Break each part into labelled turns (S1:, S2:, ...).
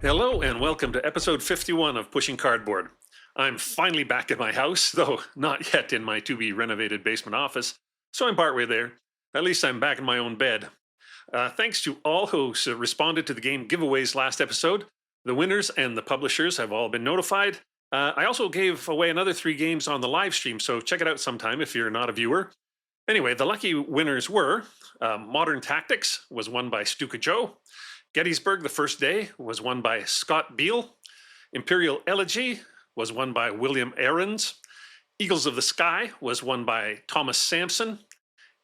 S1: Hello and welcome to episode 51 of Pushing Cardboard. I'm finally back at my house, though not yet in my to-be-renovated basement office, so I'm partway there. At least I'm back in my own bed. Thanks to all who responded to the game giveaways last episode. The winners and the publishers have all been notified. I also gave away another 3 games on the live stream, so check it out sometime if you're not a viewer. Anyway, the lucky winners were Modern Tactics was won by Stuka Joe. Gettysburg the First Day was won by Scott Beale. Imperial Elegy was won by William Ahrens. Eagles of the Sky was won by Thomas Sampson.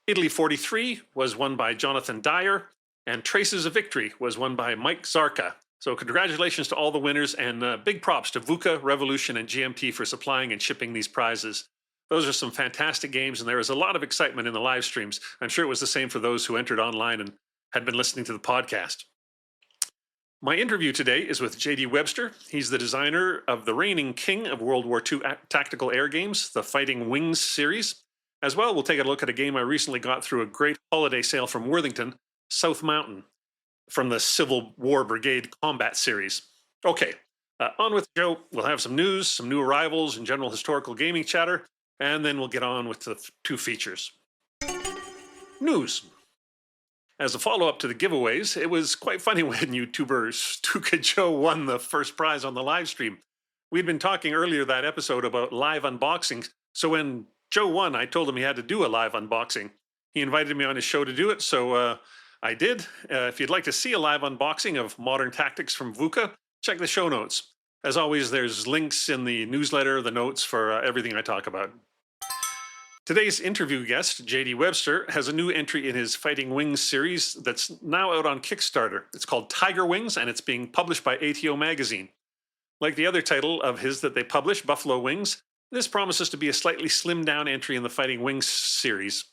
S1: Italy 43 was won by Jonathan Dyer. And Traces of Victory was won by Mike Zarka. So congratulations to all the winners, and big props to VUCA, Revolution, and GMT for supplying and shipping these prizes. Those are some fantastic games, and there was a lot of excitement in the live streams. I'm sure it was the same for those who entered online and had been listening to the podcast. My interview today is with J.D. Webster. He's the designer of the reigning king of World War II tactical air games, the Fighting Wings series. As well, we'll take a look at a game I recently got through a great holiday sale from Worthington, South Mountain, from the Civil War Brigade Combat series. Okay, on with the show. We'll have some news, some new arrivals, and general historical gaming chatter, and then we'll get on with the 2 features. News. As a follow-up to the giveaways, it was quite funny when YouTuber Stuka Joe won the first prize on the live stream. We'd been talking earlier that episode about live unboxings, so when Joe won, I told him he had to do a live unboxing. He invited me on his show to do it, so I did. If you'd like to see a live unboxing of Modern Tactics from VUCA, check the show notes. As always, there's links in the newsletter, the notes for everything I talk about. Today's interview guest, J.D. Webster, has a new entry in his Fighting Wings series that's now out on Kickstarter. It's called Tiger Wings, and it's being published by ATO Magazine. Like the other title of his that they publish, Buffalo Wings, this promises to be a slightly slimmed-down entry in the Fighting Wings series.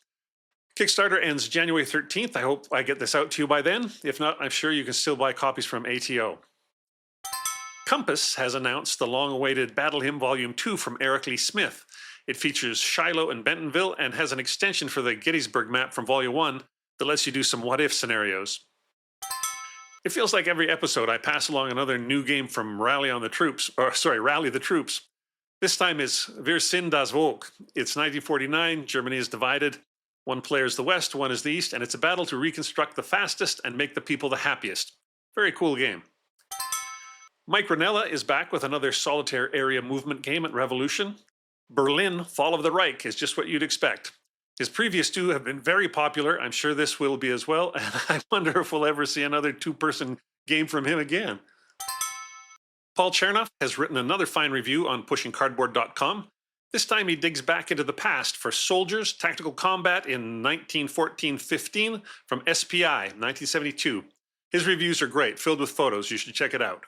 S1: Kickstarter ends January 13th. I hope I get this out to you by then. If not, I'm sure you can still buy copies from ATO. Compass has announced the long-awaited Battle Hymn Volume 2 from Eric Lee Smith. It features Shiloh and Bentonville and has an extension for the Gettysburg map from Volume 1 that lets you do some what-if scenarios. It feels like every episode I pass along another new game from Rally the Troops. This time is Wir sind das Volk. It's 1949, Germany is divided. One player is the West, one is the East, and it's a battle to reconstruct the fastest and make the people the happiest. Very cool game. Mike Ranella is back with another solitaire area movement game at Revolution. Berlin, Fall of the Reich is just what you'd expect. His previous 2 have been very popular. I'm sure this will be as well, and I wonder if we'll ever see another 2-person game from him again. Paul Chernoff has written another fine review on pushingcardboard.com. This time he digs back into the past for Soldiers, Tactical Combat in 1914-15 from SPI, 1972. His reviews are great, filled with photos. You should check it out.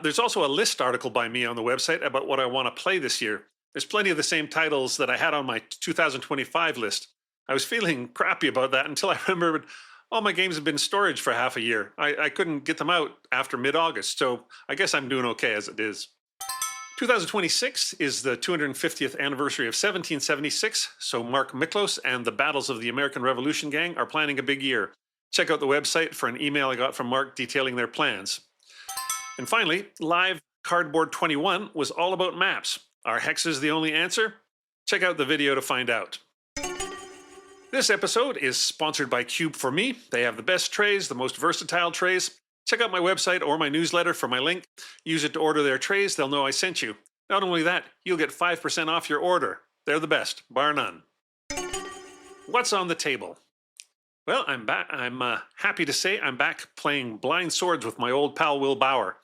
S1: There's also a list article by me on the website about what I want to play this year. There's plenty of the same titles that I had on my 2025 list. I was feeling crappy about that until I remembered all my games have been in storage for half a year. I couldn't get them out after mid-August, so I guess I'm doing okay as it is. 2026 is the 250th anniversary of 1776, so Mark Miklos and the Battles of the American Revolution gang are planning a big year. Check out the website for an email I got from Mark detailing their plans. And finally, Live Cardboard 21 was all about maps. Are hexes the only answer? Check out the video to find out. This episode is sponsored by Cube4Me. They have the best trays, the most versatile trays. Check out my website or my newsletter for my link. Use it to order their trays. They'll know I sent you. Not only that, you'll get 5% off your order. They're the best, bar none. What's on the table? Well, I'm back. I'm happy to say I'm back playing blind swords with my old pal Will Bauer.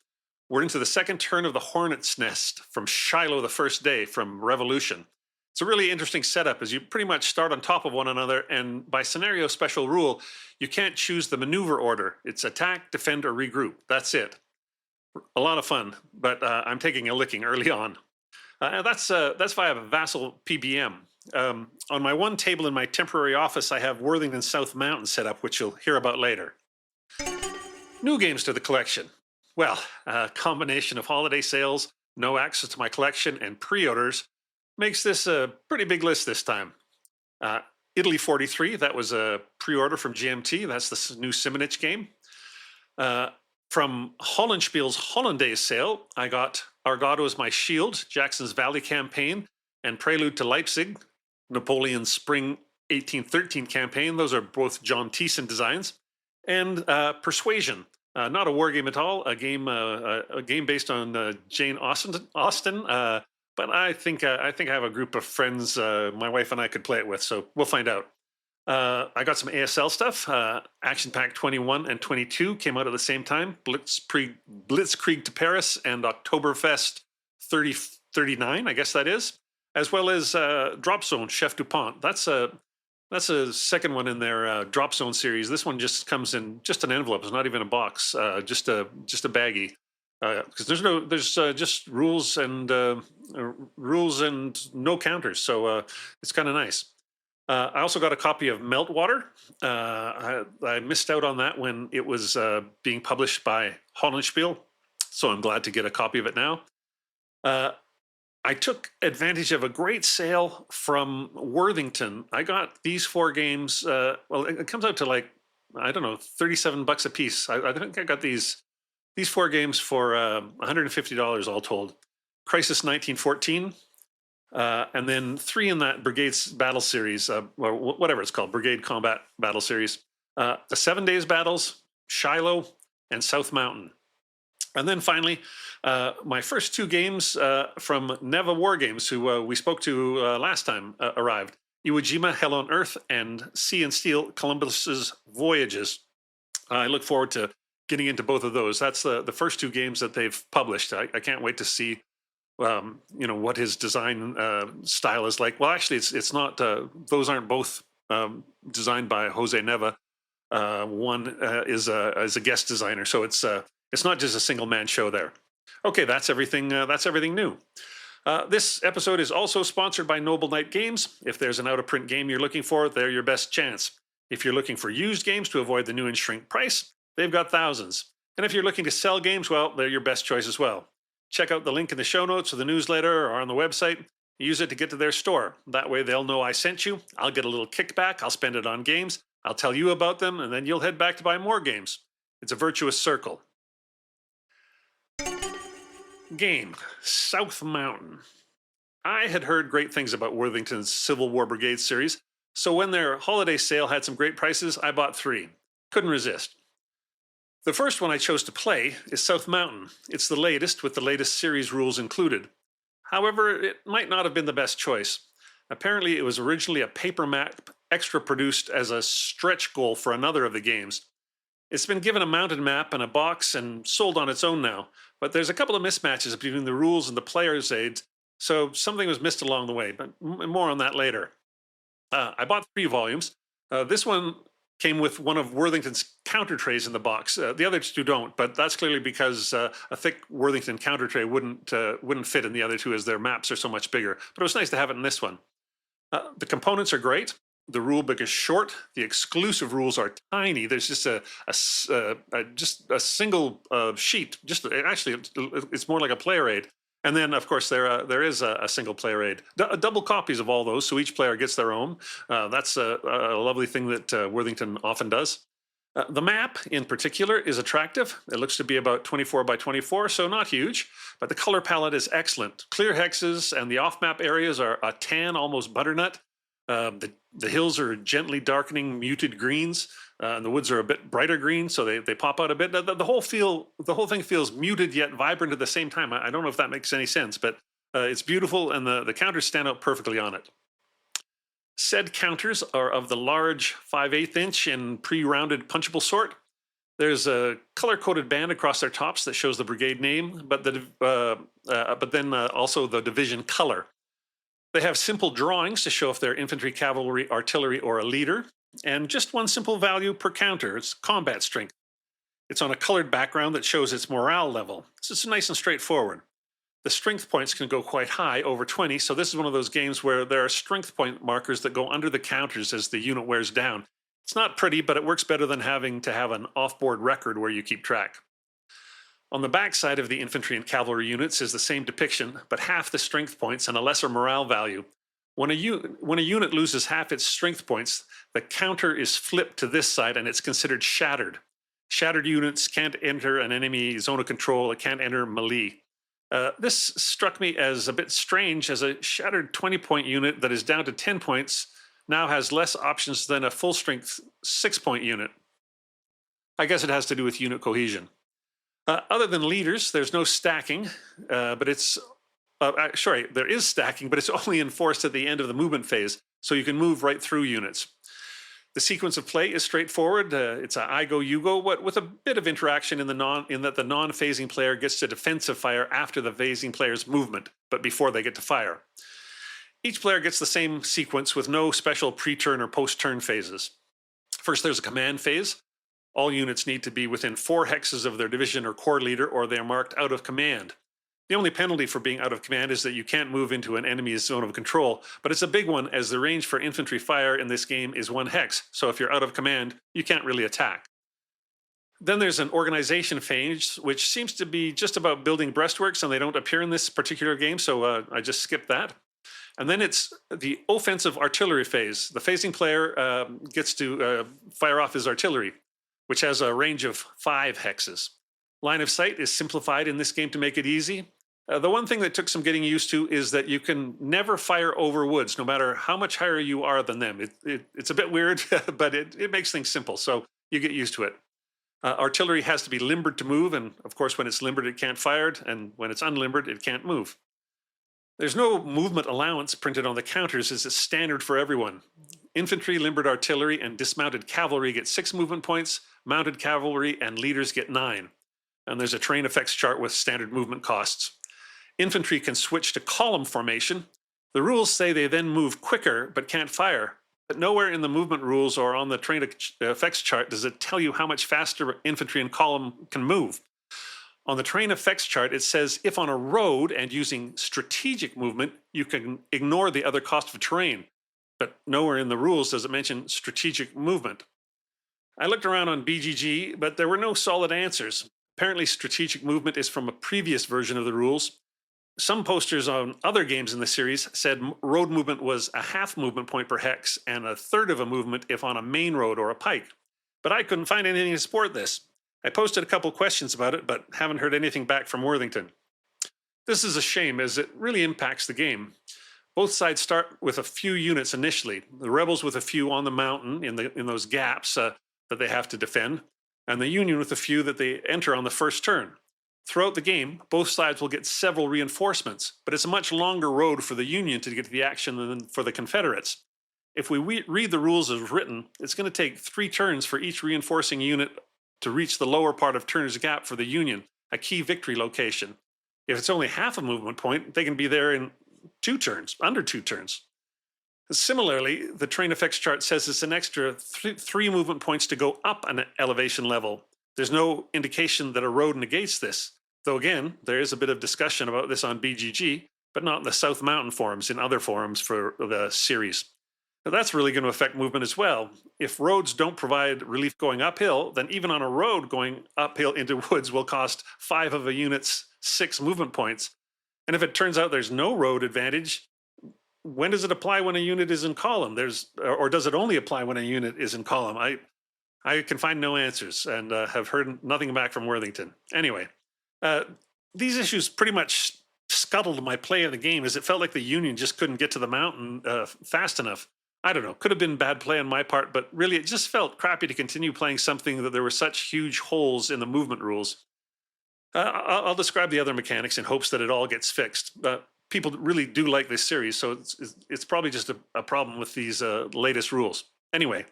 S1: We're into the second turn of the Hornet's Nest from Shiloh the First Day from Revolution. It's a really interesting setup as you pretty much start on top of one another, and by scenario special rule, you can't choose the maneuver order. It's attack, defend, or regroup. That's it. A lot of fun, but I'm taking a licking early on. That's via Vassal PBM. On my one table in my temporary office, I have Worthington South Mountain set up, which you'll hear about later. New games to the collection. Well, a combination of holiday sales, no access to my collection, and pre-orders makes this a pretty big list this time. Uh, Italy 43, that was a pre-order from GMT. That's the new Simonich game. Uh, from Hollandspiel's Hollandaise sale, I got Argado as My Shield, Jackson's Valley campaign, and Prelude to Leipzig, Napoleon's Spring 1813 campaign. Those are both John Thiessen designs. And Persuasion, not a war game at all, a game based on Jane Austen. But I think I have a group of friends my wife and I could play it with, so we'll find out. I got some ASL stuff. Action Pack 21 and 22 came out at the same time. Blitzkrieg to Paris and Oktoberfest 39, I guess that is, as well as Drop Zone Chef Dupont. That's a second one in their Drop Zone series. This one just comes in just an envelope. It's not even a box. Just a baggie. Because there's just rules and no counters. So it's kind of nice. I also got a copy of Meltwater. I missed out on that when it was being published by Hollandspiel, so I'm glad to get a copy of it now. I took advantage of a great sale from Worthington. I got these 4 games. Well, it comes out to like, I don't know, $37 a piece. I think I got these 4 games for $150 all told. Crisis 1914. And then 3 in that Brigade's Battle Series, or whatever it's called, Brigade Combat Battle Series. The 7 Days Battles, Shiloh, and South Mountain. And then finally, my first 2 games from Neva War Games, who we spoke to last time, arrived. Iwo Jima, Hell on Earth, and Sea and Steel, Columbus's Voyages. I look forward to getting into both of those. That's the first 2 games that they've published. I can't wait to see what his design style is like. Well, actually, it's not. Those aren't both designed by Jose Neva. One is a guest designer, so it's not just a single man show there. Okay, that's everything. That's everything new. This episode is also sponsored by Noble Knight Games. If there's an out-of-print game you're looking for, they're your best chance. If you're looking for used games to avoid the new and shrink price, they've got thousands. And if you're looking to sell games, well, they're your best choice as well. Check out the link in the show notes or the newsletter or on the website. Use it to get to their store. That way they'll know I sent you. I'll get a little kickback. I'll spend it on games. I'll tell you about them, and then you'll head back to buy more games. It's a virtuous circle. Game, South Mountain. I had heard great things about Worthington's Civil War Brigade series, so when their holiday sale had some great prices, I bought 3. Couldn't resist. The first one I chose to play is South Mountain. It's the latest, with the latest series rules included. However, it might not have been the best choice. Apparently, it was originally a paper map extra produced as a stretch goal for another of the games. It's been given a mounted map and a box and sold on its own now, but there's a couple of mismatches between the rules and the player's aids, so something was missed along the way, but more on that later. I bought 3 volumes. This one came with one of Worthington's counter trays in the box. The other 2 don't, but that's clearly because a thick Worthington counter tray wouldn't fit in the other 2 as their maps are so much bigger. But it was nice to have it in this one. The components are great. The rule book is short. The exclusive rules are tiny. There's just a single sheet. Actually, it's more like a player aid. And then, of course, there is a single player aid. Double copies of all those, so each player gets their own. That's a lovely thing that Worthington often does. The map, in particular, is attractive. It looks to be about 24 by 24, so not huge. But the color palette is excellent. Clear hexes and the off-map areas are a tan, almost butternut. The hills are gently darkening, muted greens. And the woods are a bit brighter green, so they pop out a bit. The whole thing feels muted yet vibrant at the same time. I don't know if that makes any sense, but it's beautiful, and the counters stand out perfectly on it. Said counters are of the large 5/8 inch and pre-rounded punchable sort. There's a color-coded band across their tops that shows the brigade name, but then also the division color. They have simple drawings to show if they're infantry, cavalry, artillery, or a leader, and just one simple value per counter. It's combat strength. It's on a colored background that shows its morale level. So it's nice and straightforward. The strength points can go quite high, over 20, so this is one of those games where there are strength point markers that go under the counters as the unit wears down. It's not pretty, but it works better than having to have an off-board record where you keep track. On the backside of the infantry and cavalry units is the same depiction, but half the strength points and a lesser morale value. When a unit loses half its strength points, the counter is flipped to this side and it's considered shattered. Shattered units can't enter an enemy zone of control, it can't enter melee. This struck me as a bit strange, as a shattered 20-point unit that is down to 10 points now has less options than a full strength 6-point unit. I guess it has to do with unit cohesion. Other than leaders, there's no stacking, but it's there is stacking, but it's only enforced at the end of the movement phase, so you can move right through units. The sequence of play is straightforward. It's a I go, you go, with a bit of interaction in that the non-phasing player gets to defensive fire after the phasing player's movement, but before they get to fire. Each player gets the same sequence with no special pre-turn or post-turn phases. First, there's a command phase. All units need to be within 4 hexes of their division or corps leader, or they are marked out of command. The only penalty for being out of command is that you can't move into an enemy's zone of control, but it's a big one as the range for infantry fire in this game is 1 hex, so if you're out of command, you can't really attack. Then there's an organization phase, which seems to be just about building breastworks, and they don't appear in this particular game, so I just skipped that. And then it's the offensive artillery phase. The phasing player gets to fire off his artillery, which has a range of 5 hexes. Line of sight is simplified in this game to make it easy. The one thing that took some getting used to is that you can never fire over woods, no matter how much higher you are than them. It's a bit weird, but it makes things simple, so you get used to it. Artillery has to be limbered to move, and of course when it's limbered it can't fire, and when it's unlimbered it can't move. There's no movement allowance printed on the counters as it's standard for everyone. Infantry, limbered artillery, and dismounted cavalry get 6 movement points, mounted cavalry and leaders get 9. And there's a terrain effects chart with standard movement costs. Infantry can switch to column formation. The rules say they then move quicker but can't fire. But nowhere in the movement rules or on the terrain effects chart does it tell you how much faster infantry and column can move. On the terrain effects chart, it says if on a road and using strategic movement, you can ignore the other cost of terrain. But nowhere in the rules does it mention strategic movement. I looked around on BGG, but there were no solid answers. Apparently, strategic movement is from a previous version of the rules. Some posters on other games in the series said road movement was a half movement point per hex and a third of a movement if on a main road or a pike. But I couldn't find anything to support this. I posted a couple questions about it, but haven't heard anything back from Worthington. This is a shame, as it really impacts the game. Both sides start with a few units initially. The rebels with a few on the mountain in those gaps that they have to defend, and the Union with a few that they enter on the first turn. Throughout the game, both sides will get several reinforcements, but it's a much longer road for the Union to get to the action than for the Confederates. If we read the rules as written, it's going to take 3 turns for each reinforcing unit to reach the lower part of Turner's Gap for the Union, a key victory location. If it's only half a movement point, they can be there in 2 turns, under 2 turns. Similarly, the terrain effects chart says it's an extra 3 movement points to go up an elevation level. There's no indication that a road negates this, though again, there is a bit of discussion about this on BGG, but not in the South Mountain forums, in other forums for the series. Now, that's really going to affect movement as well. If roads don't provide relief going uphill, then even on a road going uphill into woods will cost 5 of a unit's 6 movement points. And if it turns out there's no road advantage, when does it apply when a unit is in column? Or does it only apply when a unit is in column? I can find no answers and have heard nothing back from Worthington. Anyway, these issues pretty much scuttled my play of the game, as it felt like the Union just couldn't get to the mountain fast enough. I don't know, could have been bad play on my part, but really it just felt crappy to continue playing something that there were such huge holes in the movement rules. I'll describe the other mechanics in hopes that it all gets fixed. People really do like this series, so it's probably just a problem with these latest rules. Anyway,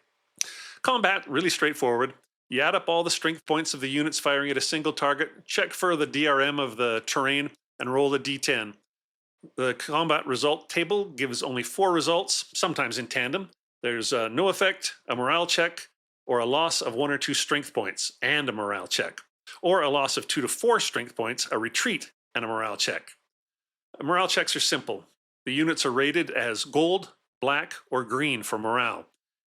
S1: combat, really straightforward. You add up all the strength points of the units firing at a single target, check for the DRM of the terrain, and roll a D10. The combat result table gives only 4 results, sometimes in tandem. There's no effect, a morale check, or a loss of 1 or 2 strength points and a morale check. Or a loss of 2 to 4 strength points, a retreat, and a morale check. Morale checks are simple. The units are rated as gold, black, or green for morale.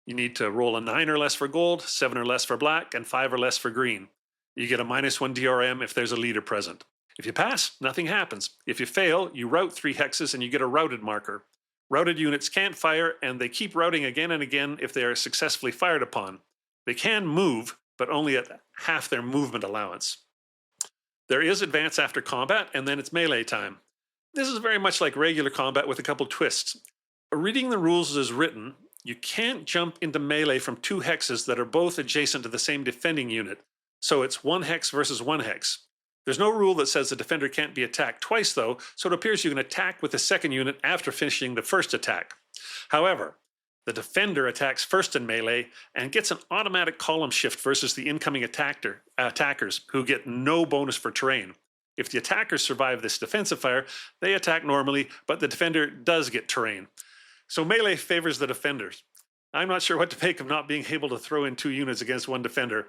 S1: You need to roll a 9 or less for gold, 7 or less for black, and 5 or less for green. You get a -1 DRM if there's a leader present. If you pass, nothing happens. If you fail, you route 3 hexes and you get a routed marker. Routed units can't fire, and they keep routing again and again if they are successfully fired upon. They can move, but only at half their movement allowance. There is advance after combat, and then it's melee time. This is very much like regular combat with a couple twists. Reading the rules as written, you can't jump into melee from 2 hexes that are both adjacent to the same defending unit, so it's 1 hex versus 1 hex. There's no rule that says the defender can't be attacked twice, though, so it appears you can attack with the second unit after finishing the first attack. However, the defender attacks first in melee and gets an automatic column shift versus the incoming attackers, who get no bonus for terrain. If the attackers survive this defensive fire, they attack normally, but the defender does get terrain. So melee favors the defenders. I'm not sure what to make of not being able to throw in 2 units against 1 defender.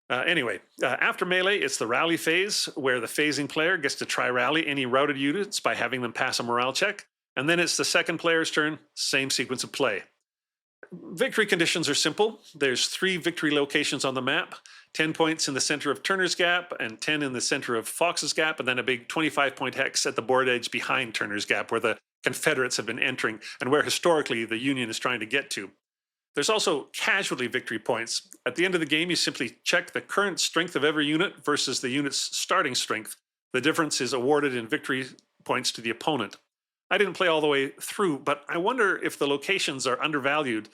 S1: After melee, it's the rally phase, where the phasing player gets to try rally any routed units by having them pass a morale check. And then it's the second player's turn, same sequence of play. Victory conditions are simple. There's 3 victory locations on the map, 10 points in the center of Turner's Gap and 10 in the center of Fox's Gap, and then a big 25-point hex at the board edge behind Turner's Gap, where the Confederates have been entering and where historically the Union is trying to get to. There's also casualty victory points. At the end of the game, you simply check the current strength of every unit versus the unit's starting strength. The difference is awarded in victory points to the opponent. I didn't play all the way through, but I wonder if the locations are undervalued.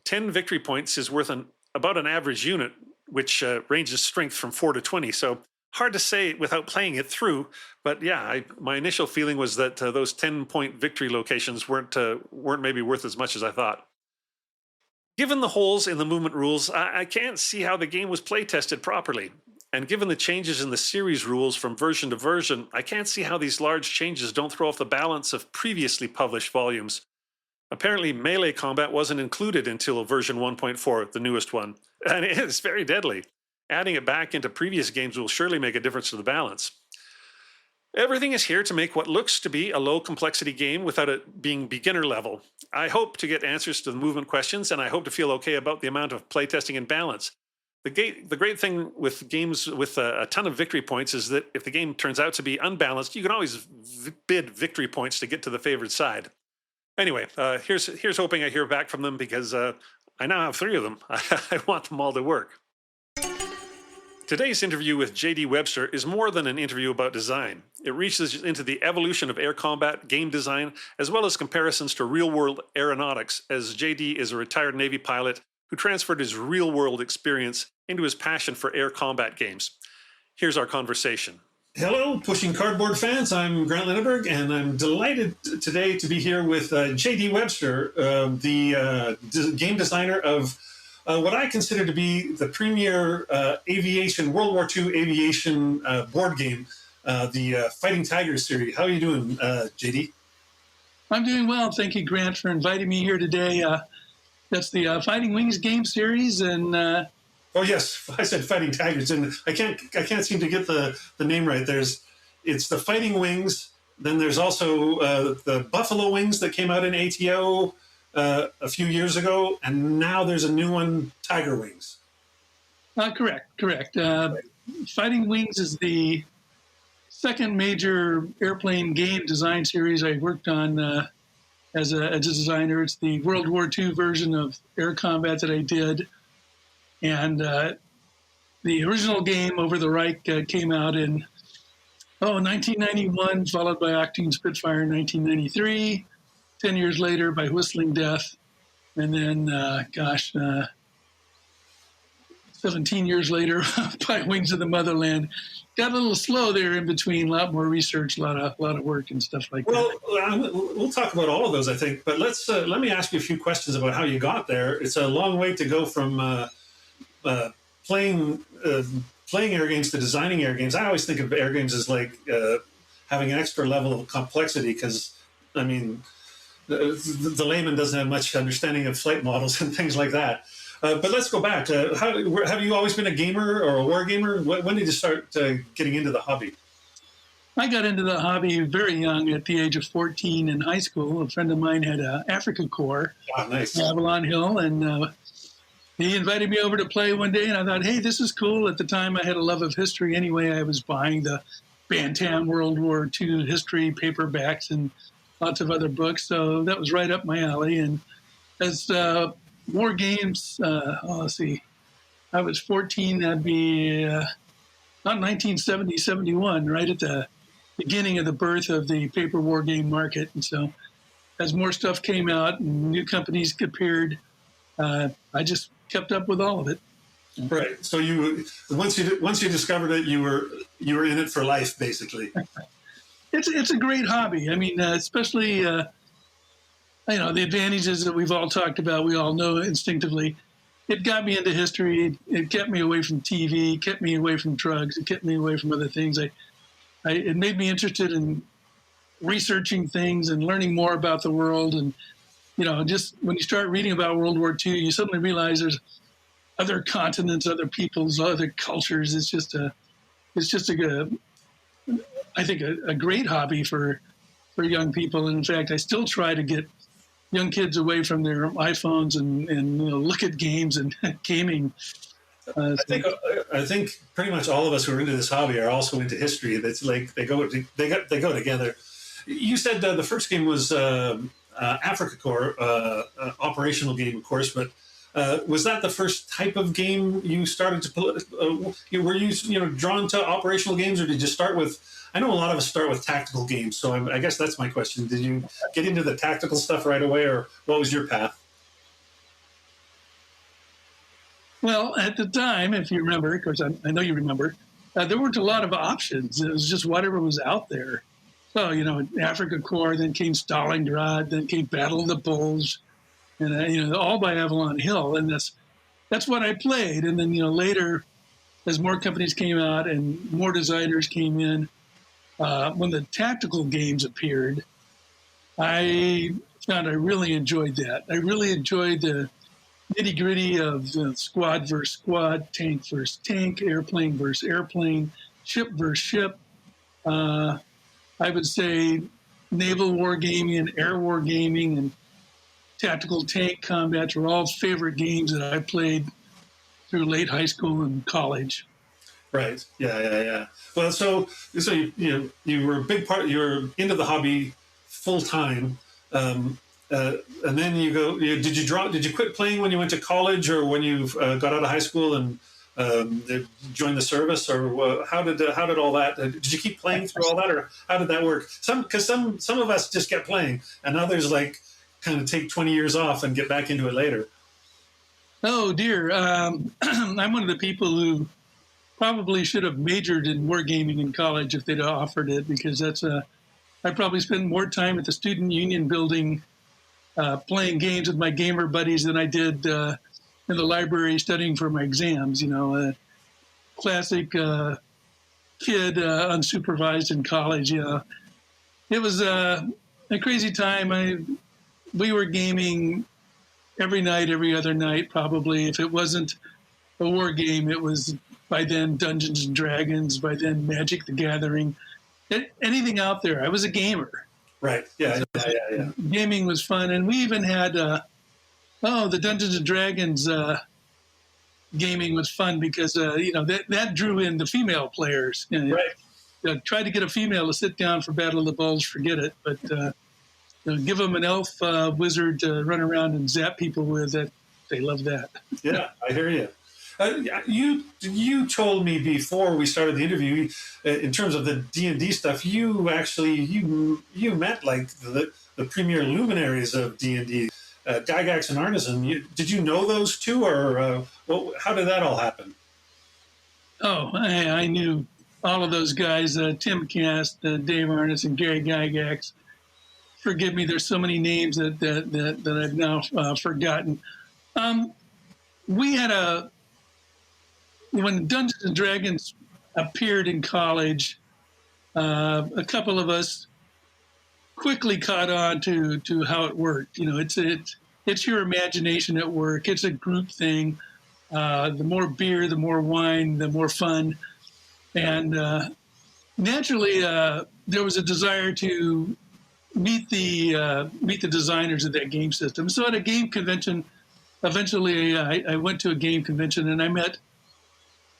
S1: 10 victory points is worth about an average unit, which ranges strength from 4 to 20. So hard to say without playing it through. But yeah, my initial feeling was that those 10-point victory locations weren't maybe worth as much as I thought. Given the holes in the movement rules, I can't see how the game was play tested properly. And given the changes in the series rules from version to version, I can't see how these large changes don't throw off the balance of previously published volumes. Apparently, melee combat wasn't included until version 1.4, the newest one. And it's very deadly. Adding it back into previous games will surely make a difference to the balance. Everything is here to make what looks to be a low complexity game without it being beginner level. I hope to get answers to the movement questions, and I hope to feel okay about the amount of playtesting and balance. The great thing with games with a ton of victory points is that if the game turns out to be unbalanced, you can always bid victory points to get to the favored side. Anyway, here's hoping I hear back from them, because I now have 3 of them. I want them all to work. Today's interview with J.D. Webster is more than an interview about design. It reaches into the evolution of air combat game design, as well as comparisons to real-world aeronautics, as J.D. is a retired Navy pilot who transferred his real-world experience into his passion for air combat games. Here's our conversation. Hello, Pushing Cardboard fans. I'm Grant Linneberg, and I'm delighted today to be here with J.D. Webster, the game designer of what I consider to be the premier World War II aviation board game, the Fighting Tigers series. How are you doing, JD?
S2: I'm doing well. Thank you, Grant, for inviting me here today. That's the Fighting Wings game series, and
S1: oh yes, I said Fighting Tigers, and I can't seem to get the name right. It's the Fighting Wings. Then there's also the Buffalo Wings that came out in ATO a few years ago, and now there's a new one, Tiger Wings.
S2: Correct. Fighting Wings is the second major airplane game design series I worked on as a designer. It's the World War II version of air combat that I did. And the original game, Over the Reich, came out in 1991, followed by Octane Spitfire in 1993. 10 years later by Whistling Death, and then, 17 years later by Wings of the Motherland. Got a little slow there in between, a lot more research, a lot of work and stuff like that.
S1: Well, we'll talk about all of those, I think, but let me ask you a few questions about how you got there. It's a long way to go from playing air games to designing air games. I always think of air games as like having an extra level of complexity, because, I mean, the layman doesn't have much understanding of flight models and things like that. But let's go back. Have you always been a gamer or a war gamer? When did you start getting into the hobby?
S2: I got into the hobby very young, at the age of 14 in high school. A friend of mine had an Africa Corps
S1: nice.
S2: in Avalon Hill, and he invited me over to play one day, and I thought, hey, this is cool. At the time, I had a love of history anyway. I was buying the Bantam World War II history paperbacks and lots of other books, so that was right up my alley. And as more games, let's see, I was 14, that'd be not 1970, 71, right at the beginning of the birth of the paper war game market. And so as more stuff came out and new companies appeared, I just kept up with all of it.
S1: Right. So you once you discovered it, you were in it for life, basically.
S2: It's a great hobby. I mean, especially the advantages that we've all talked about. We all know instinctively. It got me into history. It kept me away from TV. Kept me away from drugs. It kept me away from other things. It made me interested in researching things and learning more about the world. And just when you start reading about World War II, you suddenly realize there's other continents, other peoples, other cultures. It's just a I think a great hobby for young people. And in fact, I still try to get young kids away from their iPhones and look at games and gaming.
S1: I think pretty much all of us who are into this hobby are also into history. That's like they go together. You said the first game was Africa Corps, operational game, of course, but was that the first type of game you started to play? Were you drawn to operational games, or did you start with? I know a lot of us start with tactical games, so I guess that's my question. Did you get into the tactical stuff right away, or what was your path?
S2: Well, at the time, if you remember, of course, I know you remember, there weren't a lot of options. It was just whatever was out there. So, Africa Corps, then came Stalingrad, then came Battle of the Bulge, and all by Avalon Hill, and that's what I played. And then later, as more companies came out and more designers came in, when the tactical games appeared, I found I really enjoyed that. I really enjoyed the nitty gritty of squad versus squad, tank versus tank, airplane versus airplane, ship versus ship. I would say naval wargaming and air wargaming and tactical tank combats were all favorite games that I played through late high school and college.
S1: Right. Yeah. Well, so you were a big part. You were into the hobby full time, and then Did you quit playing when you went to college, or when you got out of high school and joined the service, or how did all that? Did you keep playing through all that, or how did that work? Some of us just kept playing, and others kind of take 20 years off and get back into it later.
S2: Oh dear, I'm one of the people who probably should have majored in wargaming in college if they'd offered it, because I probably spent more time at the student union building playing games with my gamer buddies than I did in the library studying for my exams. Classic kid unsupervised in college. It was a crazy time. We were gaming every night, every other night, probably. If it wasn't a war game, it was by then Dungeons and Dragons, by then Magic the Gathering, anything out there. I was a gamer.
S1: Right. Yeah.
S2: Gaming was fun. And we even had, the Dungeons and Dragons gaming was fun because, that drew in the female players.
S1: Right.
S2: Tried to get a female to sit down for Battle of the Bulge, forget it. But give them an elf wizard to run around and zap people with, that they love that.
S1: Yeah, I hear you. You told me before we started the interview, in terms of the D&D stuff, you met the premier luminaries of D&D, Gygax and Arneson. Did you know those two, or how did that all happen?
S2: Oh, I knew all of those guys, Tim Cast, Dave Arneson, Gary Gygax. Forgive me, there's so many names that I've now forgotten. We had when Dungeons and Dragons appeared in college, a couple of us quickly caught on to how it worked. It's your imagination at work. It's a group thing. The more beer, the more wine, the more fun. And naturally, there was a desire to meet the designers of that game system. So at a game convention, eventually I went to a game convention and I met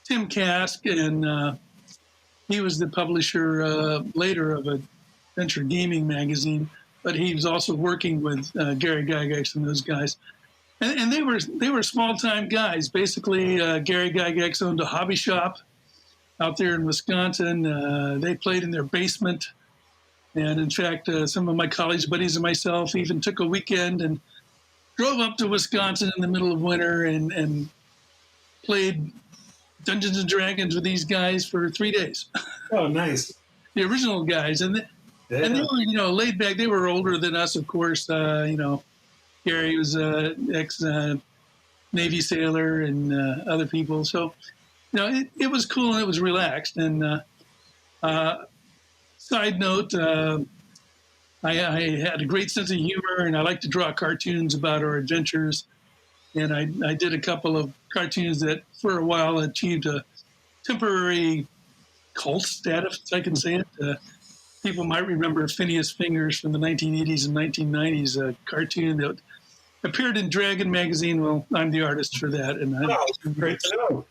S2: Tim Kask, and he was the publisher later of Adventure Gaming magazine, but he was also working with Gary Gygax and those guys. And they were small time guys. Basically, Gary Gygax owned a hobby shop out there in Wisconsin. They played in their basement, and in fact, some of my college buddies and myself even took a weekend and drove up to Wisconsin in the middle of winter and played Dungeons and Dragons with these guys for 3 days.
S3: Oh, nice.
S2: The original guys, and they were laid back. They were older than us, of course. Gary was ex Navy sailor, and other people. So it was cool and it was relaxed. And side note, I had a great sense of humor, and I like to draw cartoons about our adventures. And I did a couple of cartoons that, for a while, achieved a temporary cult status, if I can say it. People might remember Phineas Fingers from the 1980s and 1990s, a cartoon that appeared in Dragon magazine. Well, I'm the artist for that. And
S3: great to know.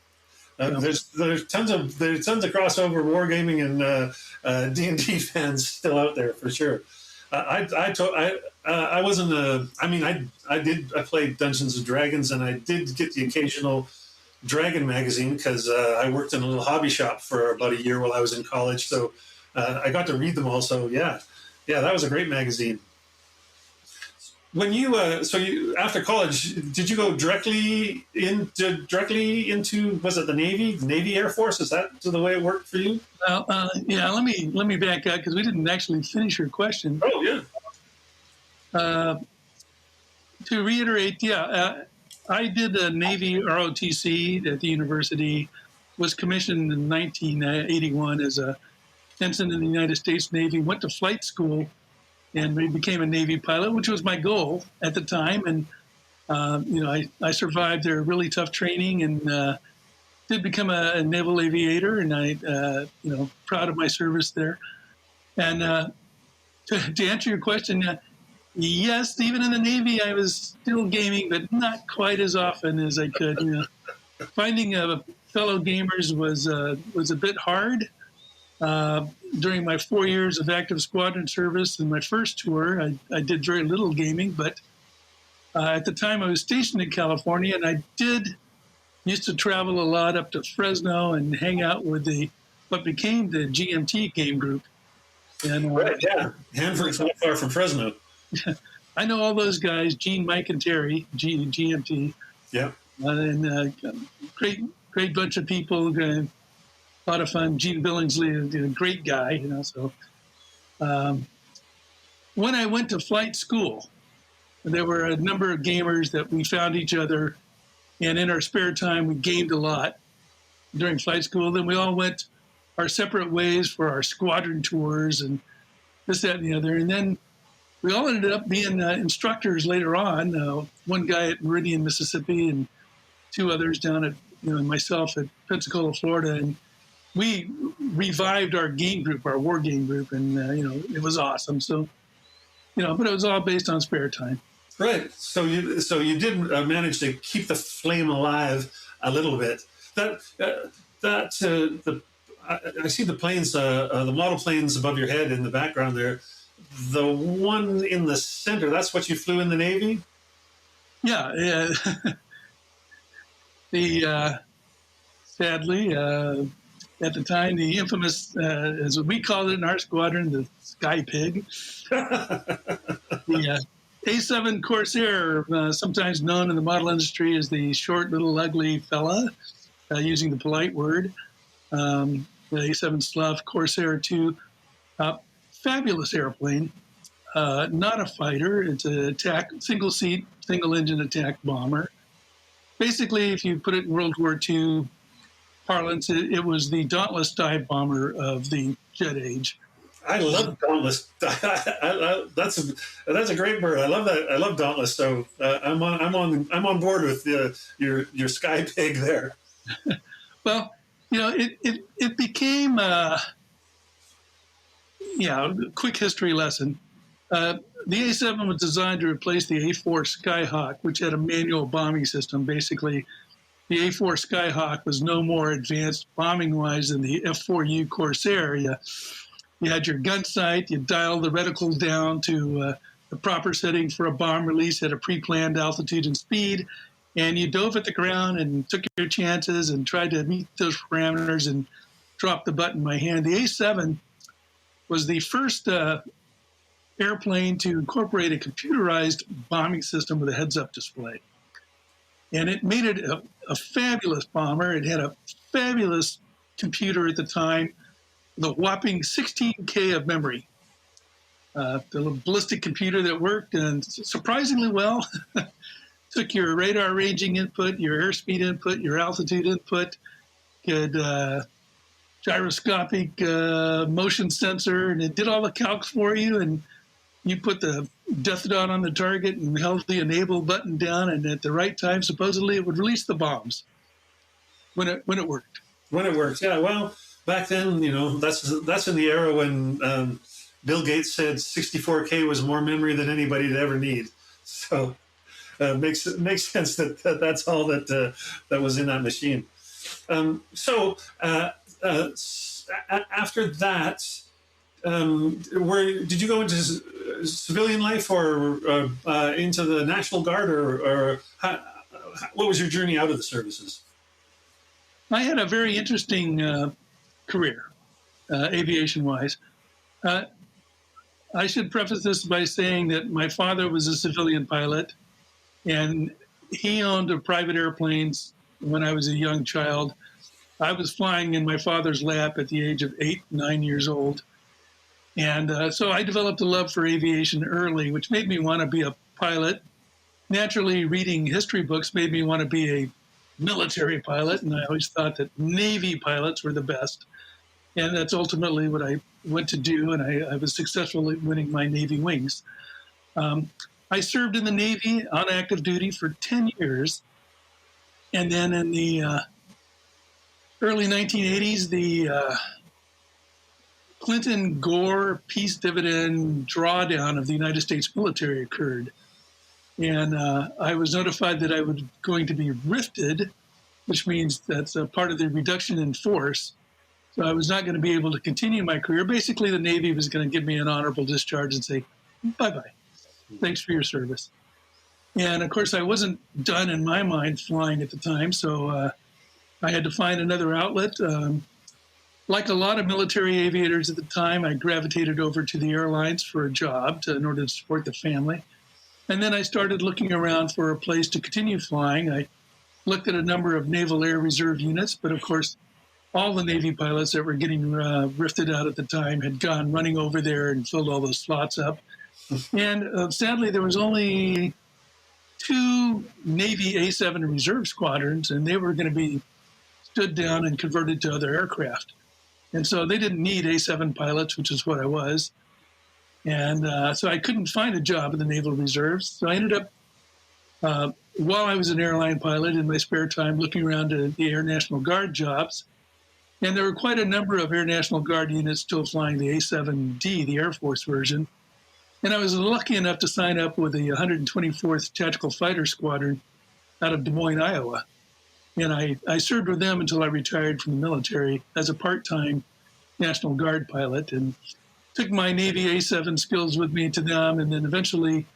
S3: There's tons of crossover wargaming and D&D fans still out there for sure. I played Dungeons and Dragons, and I did get the occasional Dragon magazine because I worked in a little hobby shop for about a year while I was in college. So I got to read them all. So yeah, that was a great magazine. When you after college, did you go directly into was it the Navy Air Force? Is that the way it worked for you?
S2: Well, yeah. Let me back up because we didn't actually finish your question.
S3: Oh yeah.
S2: To reiterate, I did a Navy ROTC at the university. Was commissioned in 1981 as a ensign in the United States Navy. Went to flight school and became a Navy pilot, which was my goal at the time. And I survived their really tough training and did become a naval aviator. And I proud of my service there. And to answer your question, yes, even in the Navy, I was still gaming, but not quite as often as I could. Finding fellow gamers was a bit hard. During my 4 years of active squadron service and my first tour, I did very little gaming, but at the time I was stationed in California, and I used to travel a lot up to Fresno and hang out with what became the GMT game group. And
S3: right, yeah, Hanford's not far from Fresno.
S2: I know all those guys, Gene, Mike, and Terry, GMT.
S3: Yeah,
S2: and great bunch of people. A lot of fun. Gene Billingsley, a great guy, So, when I went to flight school, there were a number of gamers that we found each other, and in our spare time, we gamed a lot during flight school. Then we all went our separate ways for our squadron tours and this, that, and the other. And then we all ended up being instructors later on. One guy at Meridian, Mississippi, and two others down at, myself at Pensacola, Florida, and we revived our game group, our war game group, and it was awesome. So, but it was all based on spare time.
S3: Right. So you did manage to keep the flame alive a little bit. I see the planes, the model planes above your head in the background there. The one in the center, that's what you flew in the Navy?
S2: Yeah. Sadly, at the time, the infamous, as we called it in our squadron, the Sky Pig, the A7 Corsair, sometimes known in the model industry as the short, little, ugly fella, using the polite word, the A7 Slough Corsair 2, fabulous airplane, not a fighter. It's a single-seat, single-engine attack bomber. Basically, if you put it in World War II parlance, it was the Dauntless dive bomber of the jet age.
S3: I love Dauntless. That's a great bird. I love that. I love Dauntless. So I'm on board with your Sky Pig there.
S2: Well, it became a quick history lesson. Uh, the A-7 was designed to replace the A-4 Skyhawk, which had a manual bombing system. Basically, the A-4 Skyhawk was no more advanced bombing-wise than the F-4U Corsair. You had your gun sight, you dialed the reticle down to the proper setting for a bomb release at a pre-planned altitude and speed, and you dove at the ground and took your chances and tried to meet those parameters and drop the button by hand. The A-7 was the first airplane to incorporate a computerized bombing system with a heads-up display. And it made it a fabulous bomber. It had a fabulous computer at the time, the whopping 16K of memory. The little ballistic computer that worked and surprisingly well. Took your radar ranging input, your airspeed input, your altitude input, could gyroscopic motion sensor, and it did all the calcs for you. And you put the death dot on the target and held the enable button down, and at the right time, supposedly, it would release the bombs when it worked.
S3: When it worked, yeah. Well, back then, that's in the era when Bill Gates said 64K was more memory than anybody'd ever need. So makes sense that that's all that was in that machine. So after that, did you go into civilian life or into the National Guard, or what was your journey out of the services?
S2: I had a very interesting career, aviation-wise. I should preface this by saying that my father was a civilian pilot, and he owned private airplanes when I was a young child. I was flying in my father's lap at the age of 8, 9 years old. And so I developed a love for aviation early, which made me want to be a pilot. Naturally, reading history books made me want to be a military pilot, and I always thought that Navy pilots were the best. And that's ultimately what I went to do, and I was successful at winning my Navy wings. I served in the Navy on active duty for 10 years. And then in the early 1980s, the Clinton-Gore peace dividend drawdown of the United States military occurred. And I was notified that I was going to be rifted, which means that's a part of the reduction in force. So I was not going to be able to continue my career. Basically, the Navy was going to give me an honorable discharge and say, bye-bye. Thanks for your service. And of course, I wasn't done in my mind flying at the time, so I had to find another outlet. Like a lot of military aviators at the time, I gravitated over to the airlines for a job in order to support the family. And then I started looking around for a place to continue flying. I looked at a number of Naval Air Reserve units, but of course, all the Navy pilots that were getting rifted out at the time had gone running over there and filled all those slots up. And sadly, there was only 2 Navy A-7 reserve squadrons, and they were going to be stood down and converted to other aircraft. And so they didn't need A-7 pilots, which is what I was. And so I couldn't find a job in the Naval Reserves. So I ended up, while I was an airline pilot in my spare time, looking around at the Air National Guard jobs. And there were quite a number of Air National Guard units still flying the A-7D, the Air Force version. And I was lucky enough to sign up with the 124th Tactical Fighter Squadron out of Des Moines, Iowa. And I served with them until I retired from the military as a part-time National Guard pilot, and took my Navy A-7 skills with me to them. And then eventually,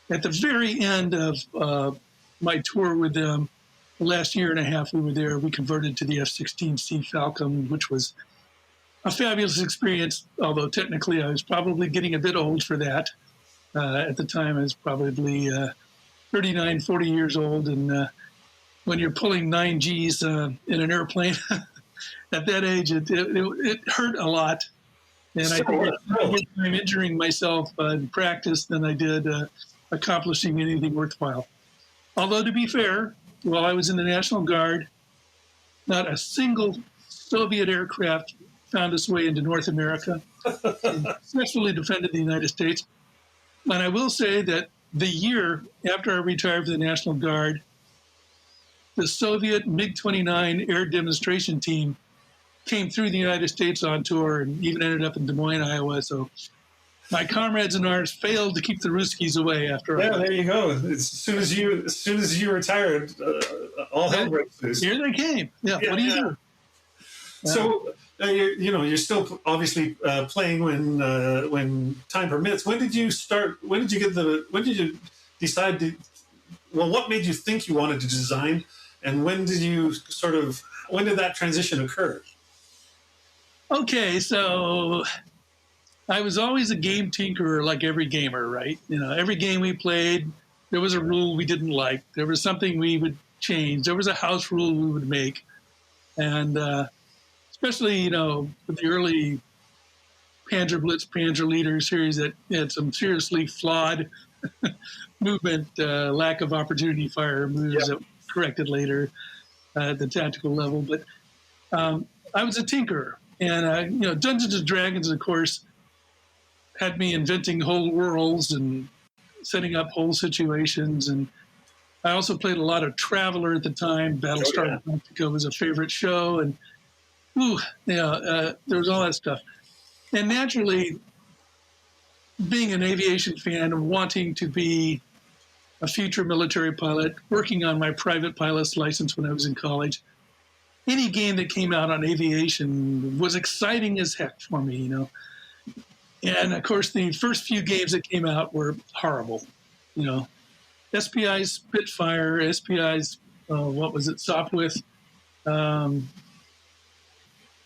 S2: at the very end of my tour with them, the last year and a half we were there, we converted to the F-16C Falcon, which was a fabulous experience, although technically I was probably getting a bit old for that. At the time, I was probably 39, 40 years old. And when you're pulling 9 Gs in an airplane, at that age, it hurt a lot. And I think I'm injuring myself in practice than I did accomplishing anything worthwhile. Although, to be fair, while I was in the National Guard, not a single Soviet aircraft found its way into North America, and successfully defended the United States. And I will say that the year after I retired from the National Guard, the Soviet MiG-29 air demonstration team came through the United States on tour and even ended up in Des Moines, Iowa. So My comrades in arms failed to keep the Ruskies away after
S3: Yeah,
S2: all.
S3: there you go. As soon as you retired, all hell breaks loose.
S2: Here they came. Yeah.
S3: Yeah,
S2: What do you
S3: yeah.
S2: do?
S3: So you're still obviously playing when time permits. When did you start? When did you decide to? Well, what made you think you wanted to design, and when did that transition occur?
S2: Okay, so I was always a game tinkerer, like every gamer, right? Every game we played, there was a rule we didn't like. There was something we would change. There was a house rule we would make, and especially with the early Panzer Blitz, Panzer Leader series that had some seriously flawed movement, lack of opportunity fire moves that were corrected later at the tactical level. But I was a tinkerer, and Dungeons and Dragons, of course, had me inventing whole worlds and setting up whole situations. And I also played a lot of Traveler at the time. Battlestar Galactica was a favorite show, and there was all that stuff. And naturally, being an aviation fan and wanting to be a future military pilot, working on my private pilot's license when I was in college, any game that came out on aviation was exciting as heck for me, And of course, the first few games that came out were horrible. SPI's Spitfire, SPI's, what was it, Sopwith, and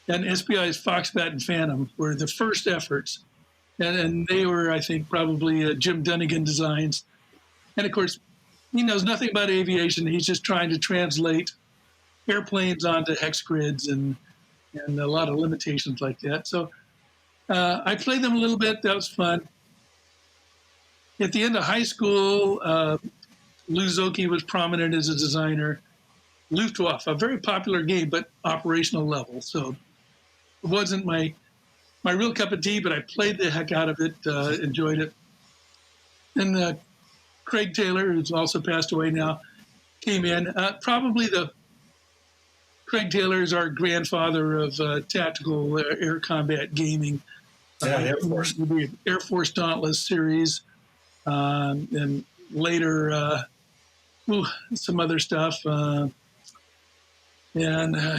S2: SPI's Foxbat and Phantom were the first efforts. And they were, I think, probably Jim Dunnigan designs. And of course, he knows nothing about aviation. He's just trying to translate airplanes onto hex grids and a lot of limitations like that. So I played them a little bit. That was fun. At the end of high school, Lou Zocchi was prominent as a designer. Luftwaffe, a very popular game, but operational level. So it wasn't my real cup of tea, but I played the heck out of it, enjoyed it. And Craig Taylor, who's also passed away now, came in. Craig Taylor is our grandfather of tactical air combat gaming.
S3: Air Force.
S2: The Air Force Dauntless series, and later some other stuff. And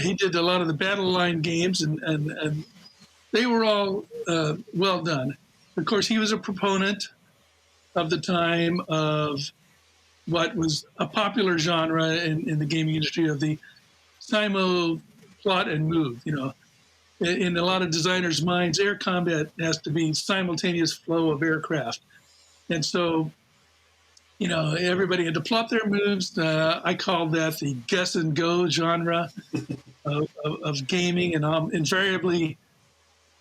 S2: he did a lot of the battle line games, and they were all well done. Of course, he was a proponent of the time of what was a popular genre in the gaming industry of the Simo plot and move. In a lot of designers' minds, air combat has to be simultaneous flow of aircraft. And so, everybody had to plot their moves. I called that the guess and go genre of gaming. And invariably,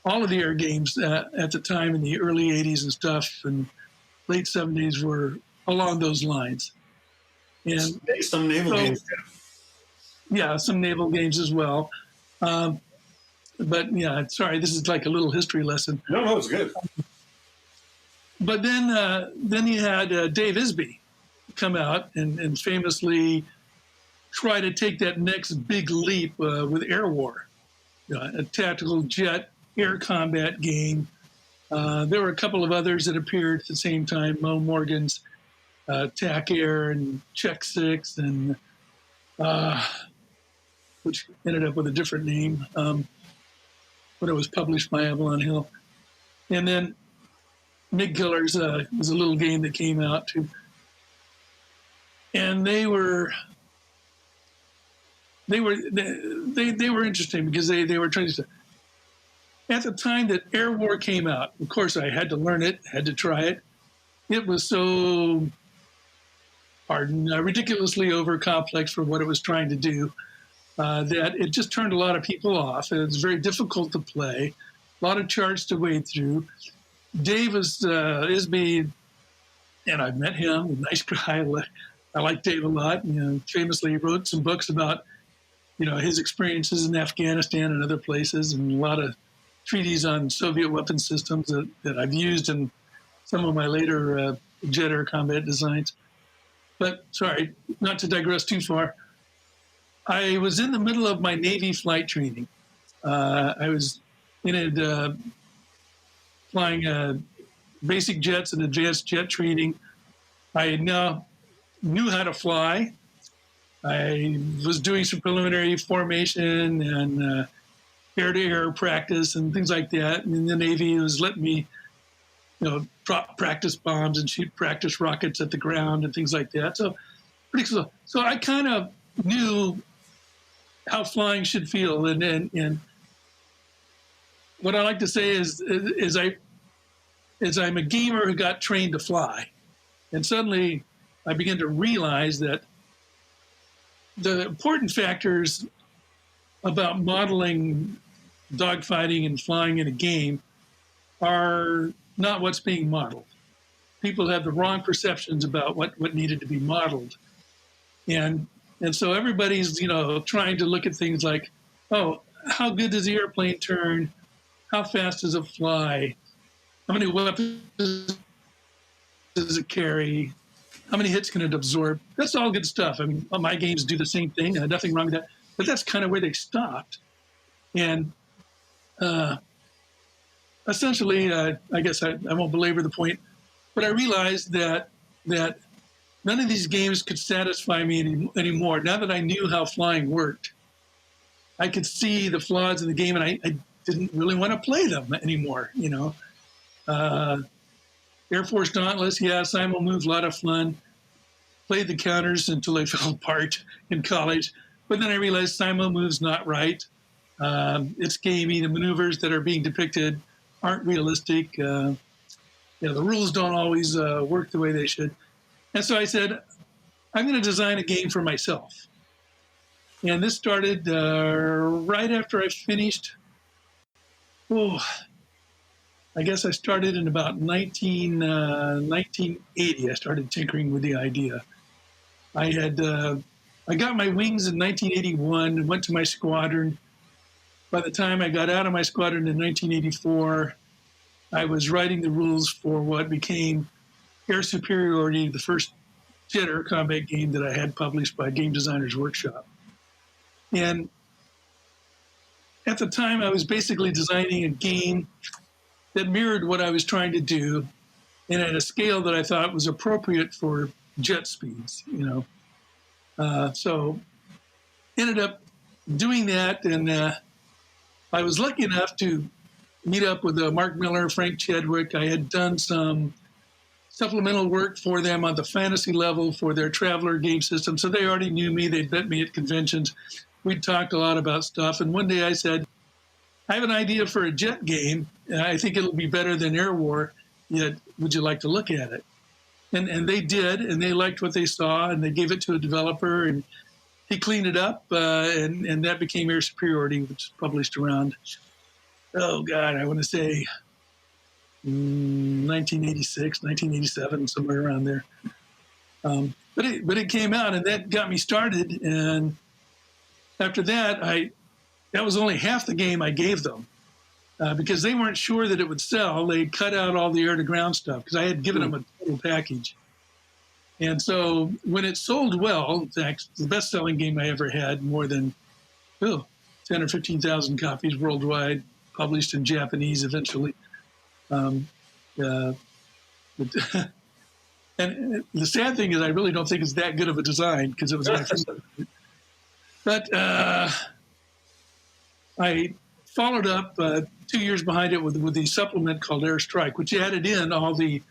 S2: all of the air games at the time in the early 80s and stuff and late 70s were along those lines. And
S3: some naval games.
S2: Yeah, some naval games as well. But yeah, sorry, this is like a little history lesson.
S3: No, it's good.
S2: But then you had Dave Isby come out and famously try to take that next big leap with Air War, a tactical jet air combat game. There were a couple of others that appeared at the same time, Mo Morgan's TAC Air and Check 6, and which ended up with a different name when it was published by Avalon Hill. And then MiG Killers was a little game that came out too. And they were interesting because they were trying to. At the time that Air War came out, of course, I had to learn it, had to try it. It was so ridiculously over complex for what it was trying to do that it just turned a lot of people off. It was very difficult to play, a lot of charts to wade through. Dave was Isby, and I've met him, a nice guy. I like Dave a lot. Famously wrote some books about, his experiences in Afghanistan and other places, and a lot of treaties on Soviet weapon systems that I've used in some of my later jet air combat designs. But sorry, not to digress too far. I was in the middle of my Navy flight training. I was in it flying basic jets and advanced jet training. I now knew how to fly. I was doing some preliminary formation and air-to-air practice and things like that. And in the Navy, it was letting me, drop practice bombs and shoot practice rockets at the ground and things like that. So pretty cool. So I kind of knew how flying should feel. And what I like to say is I'm a gamer who got trained to fly. And suddenly I began to realize that the important factors about modeling dogfighting and flying in a game are not what's being modeled. People have the wrong perceptions about what needed to be modeled. And so everybody's, trying to look at things like, oh, how good does the airplane turn? How fast does it fly? How many weapons does it carry? How many hits can it absorb? That's all good stuff. I mean, my games do the same thing. Nothing wrong with that. But that's kind of where they stopped. And essentially, I guess I won't belabor the point, but I realized that none of these games could satisfy me anymore. Now that I knew how flying worked, I could see the flaws in the game, and I didn't really want to play them anymore. Air Force Dauntless, Simul Move, a lot of fun. Played the counters until they fell apart in college. But then I realized Simul Move's not right. It's gamey. The maneuvers that are being depicted aren't realistic. The rules don't always work the way they should. And so I said, I'm going to design a game for myself. And this started right after I finished. I guess I started in about 1980. I started tinkering with the idea. I got my wings in 1981 and went to my squadron. By the time I got out of my squadron in 1984, I was writing the rules for what became Air Superiority, the first jet air combat game that I had published by Game Designers Workshop. And at the time, I was basically designing a game that mirrored what I was trying to do and at a scale that I thought was appropriate for jet speeds, So ended up doing that, and I was lucky enough to meet up with Mark Miller, Frank Chadwick. I had done some supplemental work for them on the fantasy level for their Traveler game system, so they already knew me. They'd met me at conventions. We'd talked a lot about stuff, and one day I said, I have an idea for a jet game, and I think it'll be better than Air War, yet would you like to look at it? And they did, and they liked what they saw, and they gave it to a developer, and he cleaned it up, and that became Air Superiority, which was published around, I want to say 1986, 1987, somewhere around there. But it came out, and that got me started, and after that, that was only half the game I gave them because they weren't sure that it would sell. They cut out all the air-to-ground stuff because I had given them a total package. And so when it sold well, in fact, the best-selling game I ever had, more than 10 or 15,000 copies worldwide, published in Japanese eventually. And the sad thing is I really don't think it's that good of a design because it was my first. But I followed up 2 years behind it with the supplement called Air Strike, which added in all the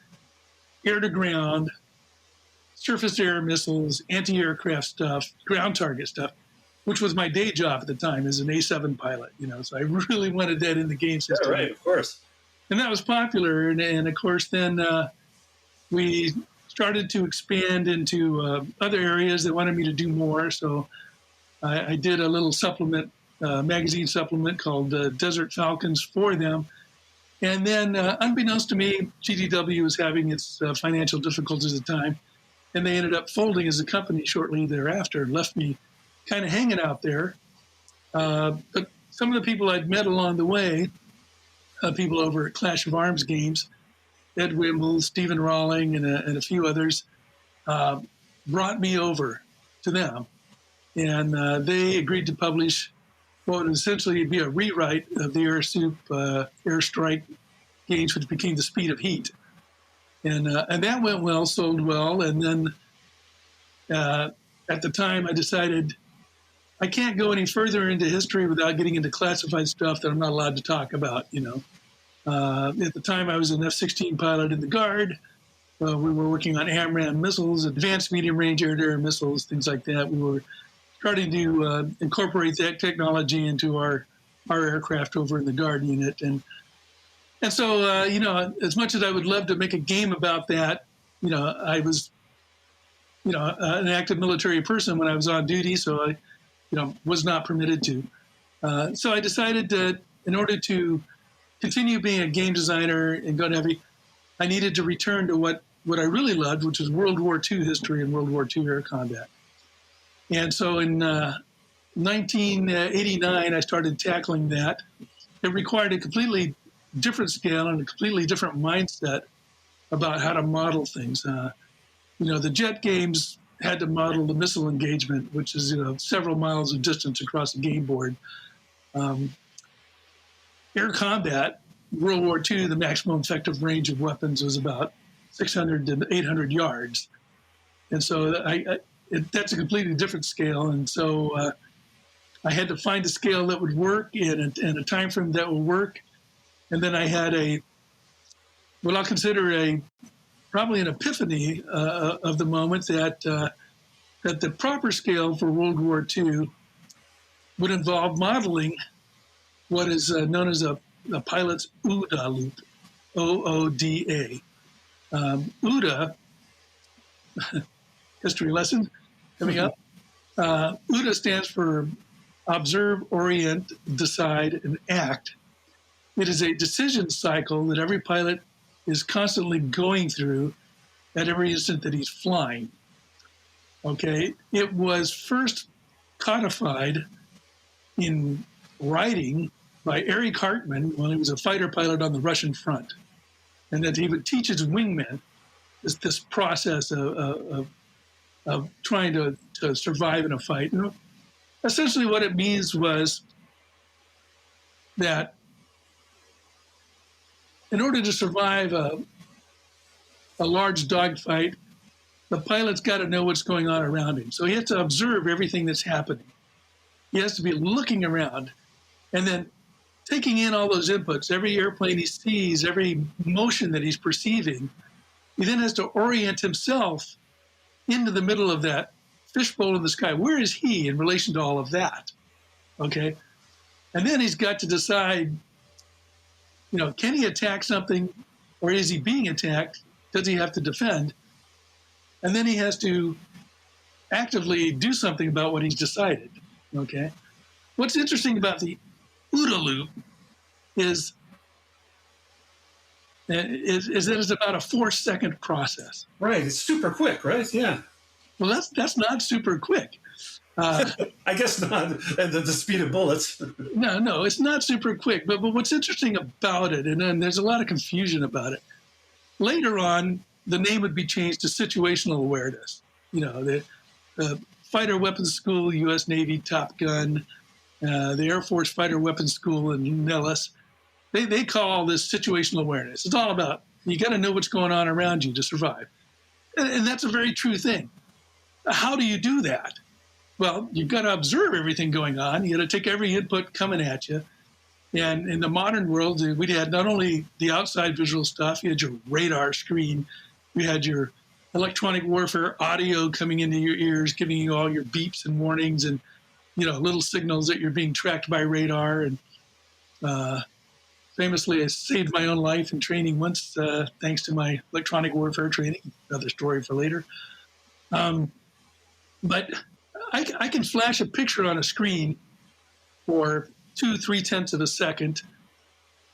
S2: air-to-ground, surface-to-air missiles, anti-aircraft stuff, ground target stuff, which was my day job at the time as an A7 pilot. So I really wanted that in the game system.
S3: Yeah, right, of course.
S2: And that was popular. And of course, then we started to expand into other areas. They wanted me to do more. So I did a little supplement, magazine supplement called Desert Falcons for them. And then, unbeknownst to me, GDW was having its financial difficulties at the time. And they ended up folding as a company shortly thereafter, left me kind of hanging out there. But some of the people I'd met along the way, people over at Clash of Arms games, Ed Wimble, Stephen Rawling, and a few others, brought me over to them. And they agreed to publish what would essentially be a rewrite of the Air Strike games, which became the Speed of Heat. and that went well, sold well. And then at the time, I decided I can't go any further into history without getting into classified stuff that I'm not allowed to talk about. At the time, I was an F-16 pilot in the Guard. We were working on AMRAAM missiles, advanced medium range air-to-air missiles, things like that. We were starting to incorporate that technology into our aircraft over in the Guard unit. And so, as much as I would love to make a game about that, I was, an active military person when I was on duty, so I, was not permitted to. So I decided that in order to continue being a game designer and go heavy, I needed to return to what I really loved, which was World War II history and World War II air combat. And so in 1989, I started tackling that. It required a completely different scale and a completely different mindset about how to model things. The jet games had to model the missile engagement, which is several miles of distance across a game board. Air combat, World War II, the maximum effective range of weapons was about 600 to 800 yards. And so that's a completely different scale. And so I had to find a scale that would work and a time frame that would work. And then I had what I'll consider probably an epiphany of the moment that the proper scale for World War II would involve modeling what is known as a pilot's OODA loop, OODA. OODA, history lesson coming up. OODA stands for Observe, Orient, Decide, and Act. It is a decision cycle that every pilot is constantly going through at every instant that he's flying. Okay, it was first codified in writing by Eric Hartmann when he was a fighter pilot on the Russian front, and that he would teach his wingmen this process of trying to survive in a fight. Essentially, what it means was that in order to survive a large dogfight, the pilot's got to know what's going on around him. So he has to observe everything that's happening. He has to be looking around and then taking in all those inputs, every airplane he sees, every motion that he's perceiving. He then has to orient himself into the middle of that fishbowl in the sky. Where is he in relation to all of that? Okay. And then he's got to decide, can he attack something or is he being attacked? Does he have to defend? And then he has to actively do something about what he's decided. Okay. What's interesting about the OODA loop is that it's about a 4-second process.
S3: Right. It's super quick, right? Yeah.
S2: Well, that's not super quick.
S3: I guess not. The speed of bullets.
S2: No, it's not super quick. But what's interesting about it, and then there's a lot of confusion about it. Later on, the name would be changed to situational awareness. The Fighter Weapons School, U.S. Navy, Top Gun, the Air Force Fighter Weapons School in Nellis. They call all this situational awareness. It's all about you got to know what's going on around you to survive. And that's a very true thing. How do you do that? Well, you've got to observe everything going on. You got to take every input coming at you. And in the modern world, we had not only the outside visual stuff, you had your radar screen, you had your electronic warfare audio coming into your ears, giving you all your beeps and warnings and, little signals that you're being tracked by radar. And famously, I saved my own life in training once, thanks to my electronic warfare training. Another story for later. But I can flash a picture on a screen for 2/3 of a second,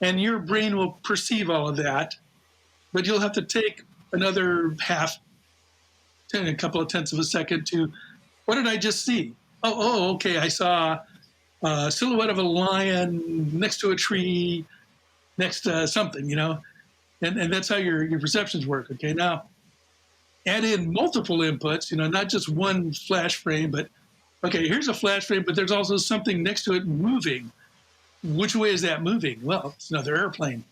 S2: and your brain will perceive all of that, but you'll have to take another a couple of tenths of a second to, what did I just see? Oh, okay, I saw a silhouette of a lion next to a tree, next to something, and that's how your perceptions work. Okay, now add in multiple inputs, not just one flash frame, but okay, here's a flash frame, but there's also something next to it moving. Which way is that moving? Well, it's another airplane.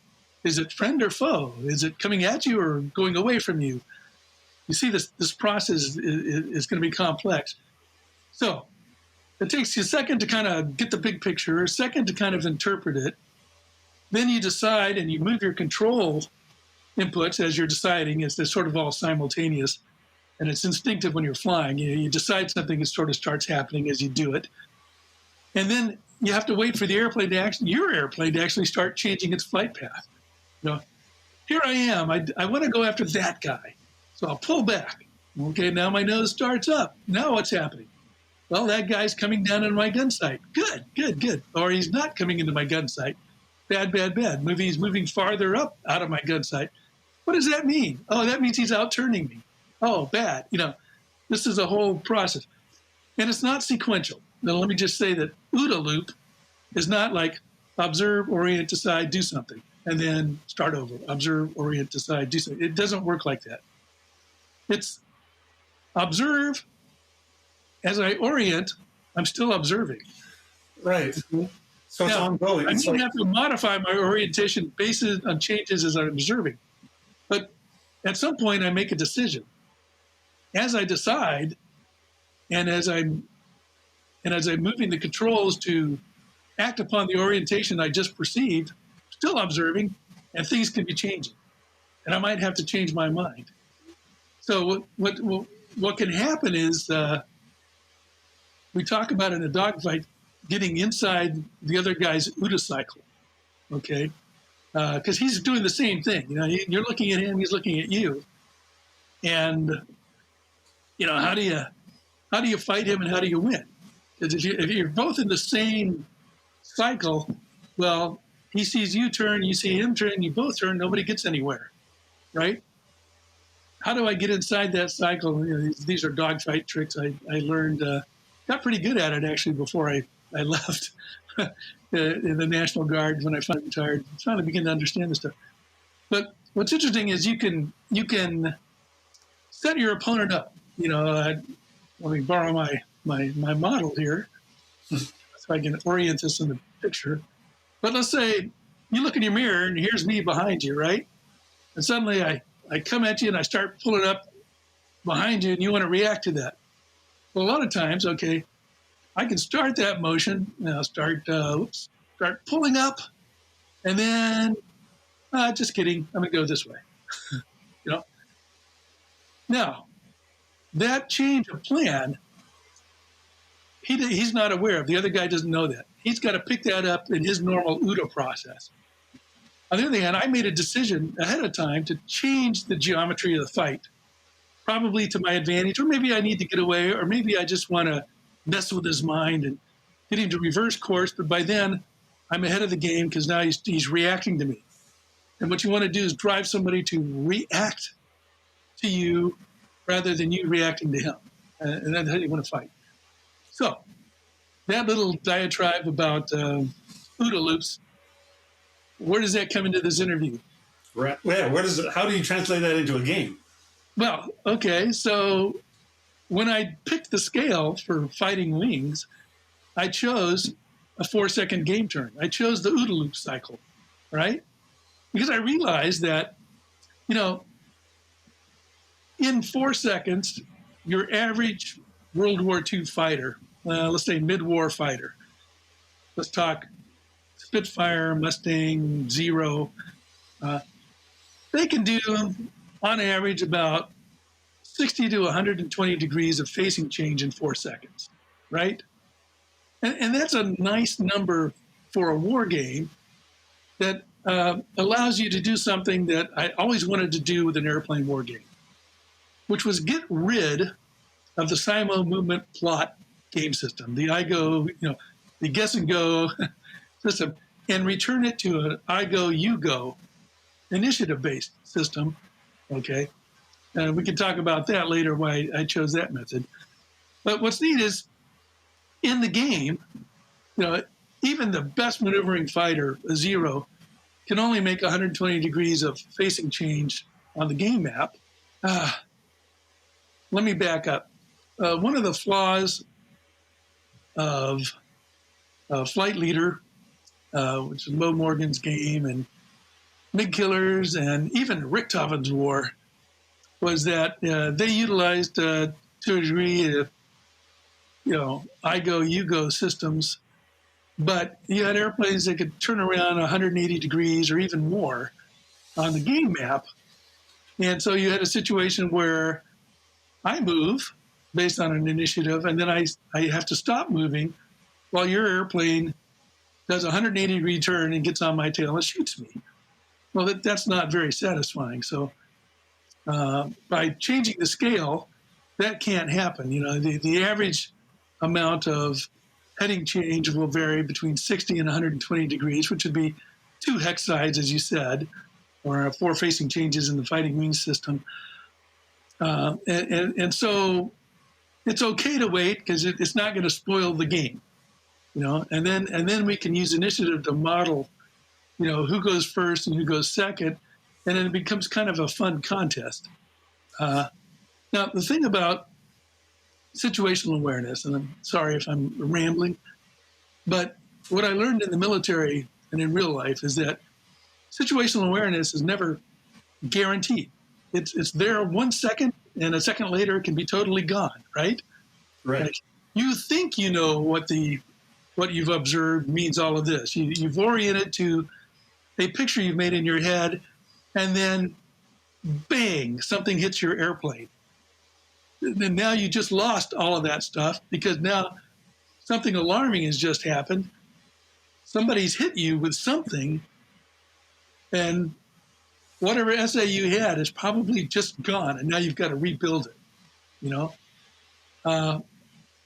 S2: Is it friend or foe? Is it coming at you or going away from you? You see, this process is going to be complex. So it takes you a second to kind of get the big picture, a second to kind of interpret it. Then you decide and you move your control inputs as you're deciding. They're sort of all simultaneous. And it's instinctive when you're flying. You decide something, it sort of starts happening as you do it. And then you have to wait for the airplane to your airplane to actually start changing its flight path. Here I am. I want to go after that guy. So I'll pull back. Okay, now my nose starts up. Now what's happening? Well, that guy's coming down on my gun sight. Good. Or he's not coming into my gun sight. Bad. He's moving farther up out of my gun sight. What does that mean? Oh, that means he's out-turning me. Oh, bad. This is a whole process. And it's not sequential. Now, let me just say that OODA loop is not like observe, orient, decide, do something, and then start over. Observe, orient, decide, do something. It doesn't work like that. It's observe. As I orient, I'm still observing.
S3: Right. So it's
S2: now,
S3: ongoing.
S2: I don't have to modify my orientation based on changes as I'm observing. But at some point, I make a decision. As I decide, and as I'm moving the controls to act upon the orientation I just perceived, still observing, and things can be changing, and I might have to change my mind. So what can happen is we talk about in a dogfight getting inside the other guy's OODA cycle, okay? Because he's doing the same thing. You're looking at him, he's looking at you, and how do you fight him and how do you win? Because if you're both in the same cycle, well, he sees you turn, you see him turn, you both turn, nobody gets anywhere, right? How do I get inside that cycle? These are dogfight tricks I learned, got pretty good at it actually before I left in the National Guard when I finally retired. Finally began to understand this stuff. But what's interesting is you can set your opponent up. Let me borrow my model here so I can orient this in the picture. But let's say you look in your mirror and here's me behind you, right? And suddenly I come at you and I start pulling up behind you and you want to react to that. Well, a lot of times, okay, I can start that motion. Now start pulling up, and then just kidding. I'm gonna go this way. Now that change of plan, he's not aware of. The other guy doesn't know that. He's got to pick that up in his normal OODA process. On the other hand, I made a decision ahead of time to change the geometry of the fight, probably to my advantage, or maybe I need to get away, or maybe I just want to mess with his mind and get him to reverse course. But by then, I'm ahead of the game because now he's reacting to me. And what you want to do is drive somebody to react to you rather than you reacting to him. And that's how you want to fight. So that little diatribe about OODA loops, where does that come into this interview?
S3: Right. Yeah, how do you translate that into a game?
S2: Well, okay, so when I picked the scale for fighting wings, I chose a 4-second game turn. I chose the OODA loop cycle, right? Because I realized that, in 4 seconds, your average World War II fighter, let's say mid-war fighter, let's talk Spitfire, Mustang, Zero, they can do, on average, about 60 to 120 degrees of facing change in 4 seconds, right? And that's a nice number for a war game that allows you to do something that I always wanted to do with an airplane war game, which was get rid of the Simo movement plot game system, the I-Go, the guess and go system, and return it to an I-Go, you go initiative-based system, okay? We can talk about that later, why I chose that method. But what's neat is, in the game, even the best maneuvering fighter, a Zero, can only make 120 degrees of facing change on the game map. Let me back up. One of the flaws of Flight Leader, which is Mo Morgan's game, and MiG killers and even Richthofen's war was that they utilized to a degree, I go, you go systems, but you had airplanes that could turn around 180 degrees or even more on the game map. And so you had a situation where I move based on an initiative, and then I have to stop moving while your airplane does a 180-degree turn and gets on my tail and shoots me. Well, that's not very satisfying. So by changing the scale, that can't happen. The average amount of heading change will vary between 60 and 120 degrees, which would be 2 hex sides, as you said, or 4 facing changes in the fighting wing system. And so it's okay to wait because it's not going to spoil the game, and then we can use initiative to model, who goes first and who goes second, and then it becomes kind of a fun contest. Now, the thing about situational awareness, and I'm sorry if I'm rambling, but what I learned in the military and in real life is that situational awareness is never guaranteed. It's there 1 second, and a second later it can be totally gone, right?
S3: Right.
S2: Like, you think you know what you've observed means all of this. You've oriented to a picture you've made in your head, and then bang, something hits your airplane. And now you just lost all of that stuff because now something alarming has just happened. Somebody's hit you with something, and whatever essay you had is probably just gone, and now you've got to rebuild it.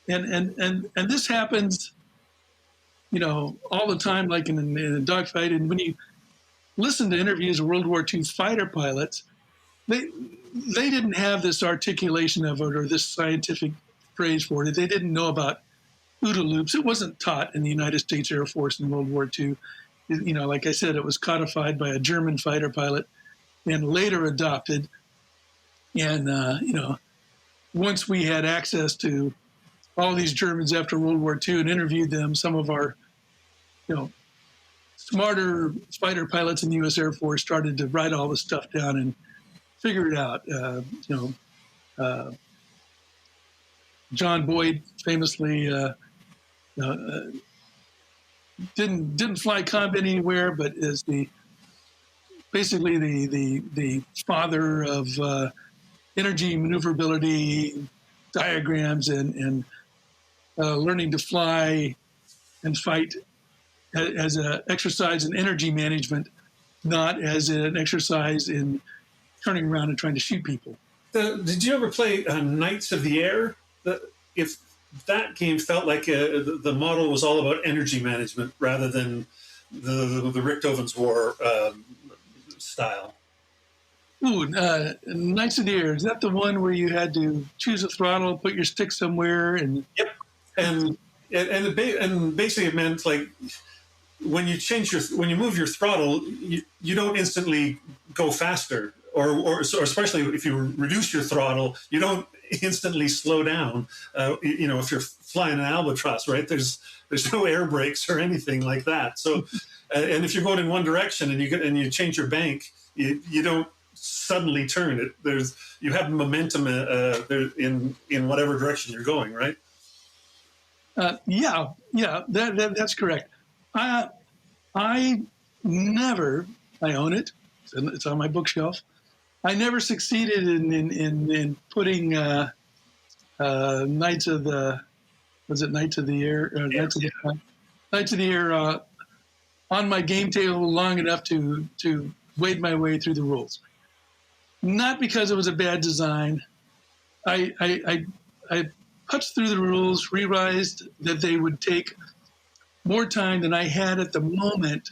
S2: And this happens, all the time, like in a dogfight. And when you listen to interviews of World War II fighter pilots, they didn't have this articulation of it or this scientific phrase for it. They didn't know about OODA loops. It wasn't taught in the United States Air Force in World War II. Like I said, it was codified by a German fighter pilot and later adopted. And, once we had access to all these Germans after World War II and interviewed them, some of our, smarter fighter pilots in the U.S. Air Force started to write all this stuff down and figure it out. John Boyd famously didn't fly combat anywhere, but is basically the father of energy maneuverability diagrams and learning to fly and fight as an exercise in energy management, not as an exercise in turning around and trying to shoot people.
S3: Did you ever play Knights of the Air? If that game felt like the model was all about energy management rather than the Richthofen's War style.
S2: Ooh, Knights of the Air. Is that the one where you had to choose a throttle, put your stick somewhere, and?
S3: Yep. And basically it meant like when you move your throttle, you don't instantly go faster, or especially if you reduce your throttle, you don't instantly slow down. If you're flying an albatross, right? There's no air brakes or anything like that. So, and if you're going in one direction and you change your bank, you don't suddenly turn it. You have momentum in whatever direction you're going, right?
S2: Yeah, that's correct. I never, I own it. It's on my bookshelf. I never succeeded in putting Knights of the Air, Knights of the Air on my game table long enough to wade my way through the rules. Not because it was a bad design. I punched through the rules, realized that they would take more time than I had at the moment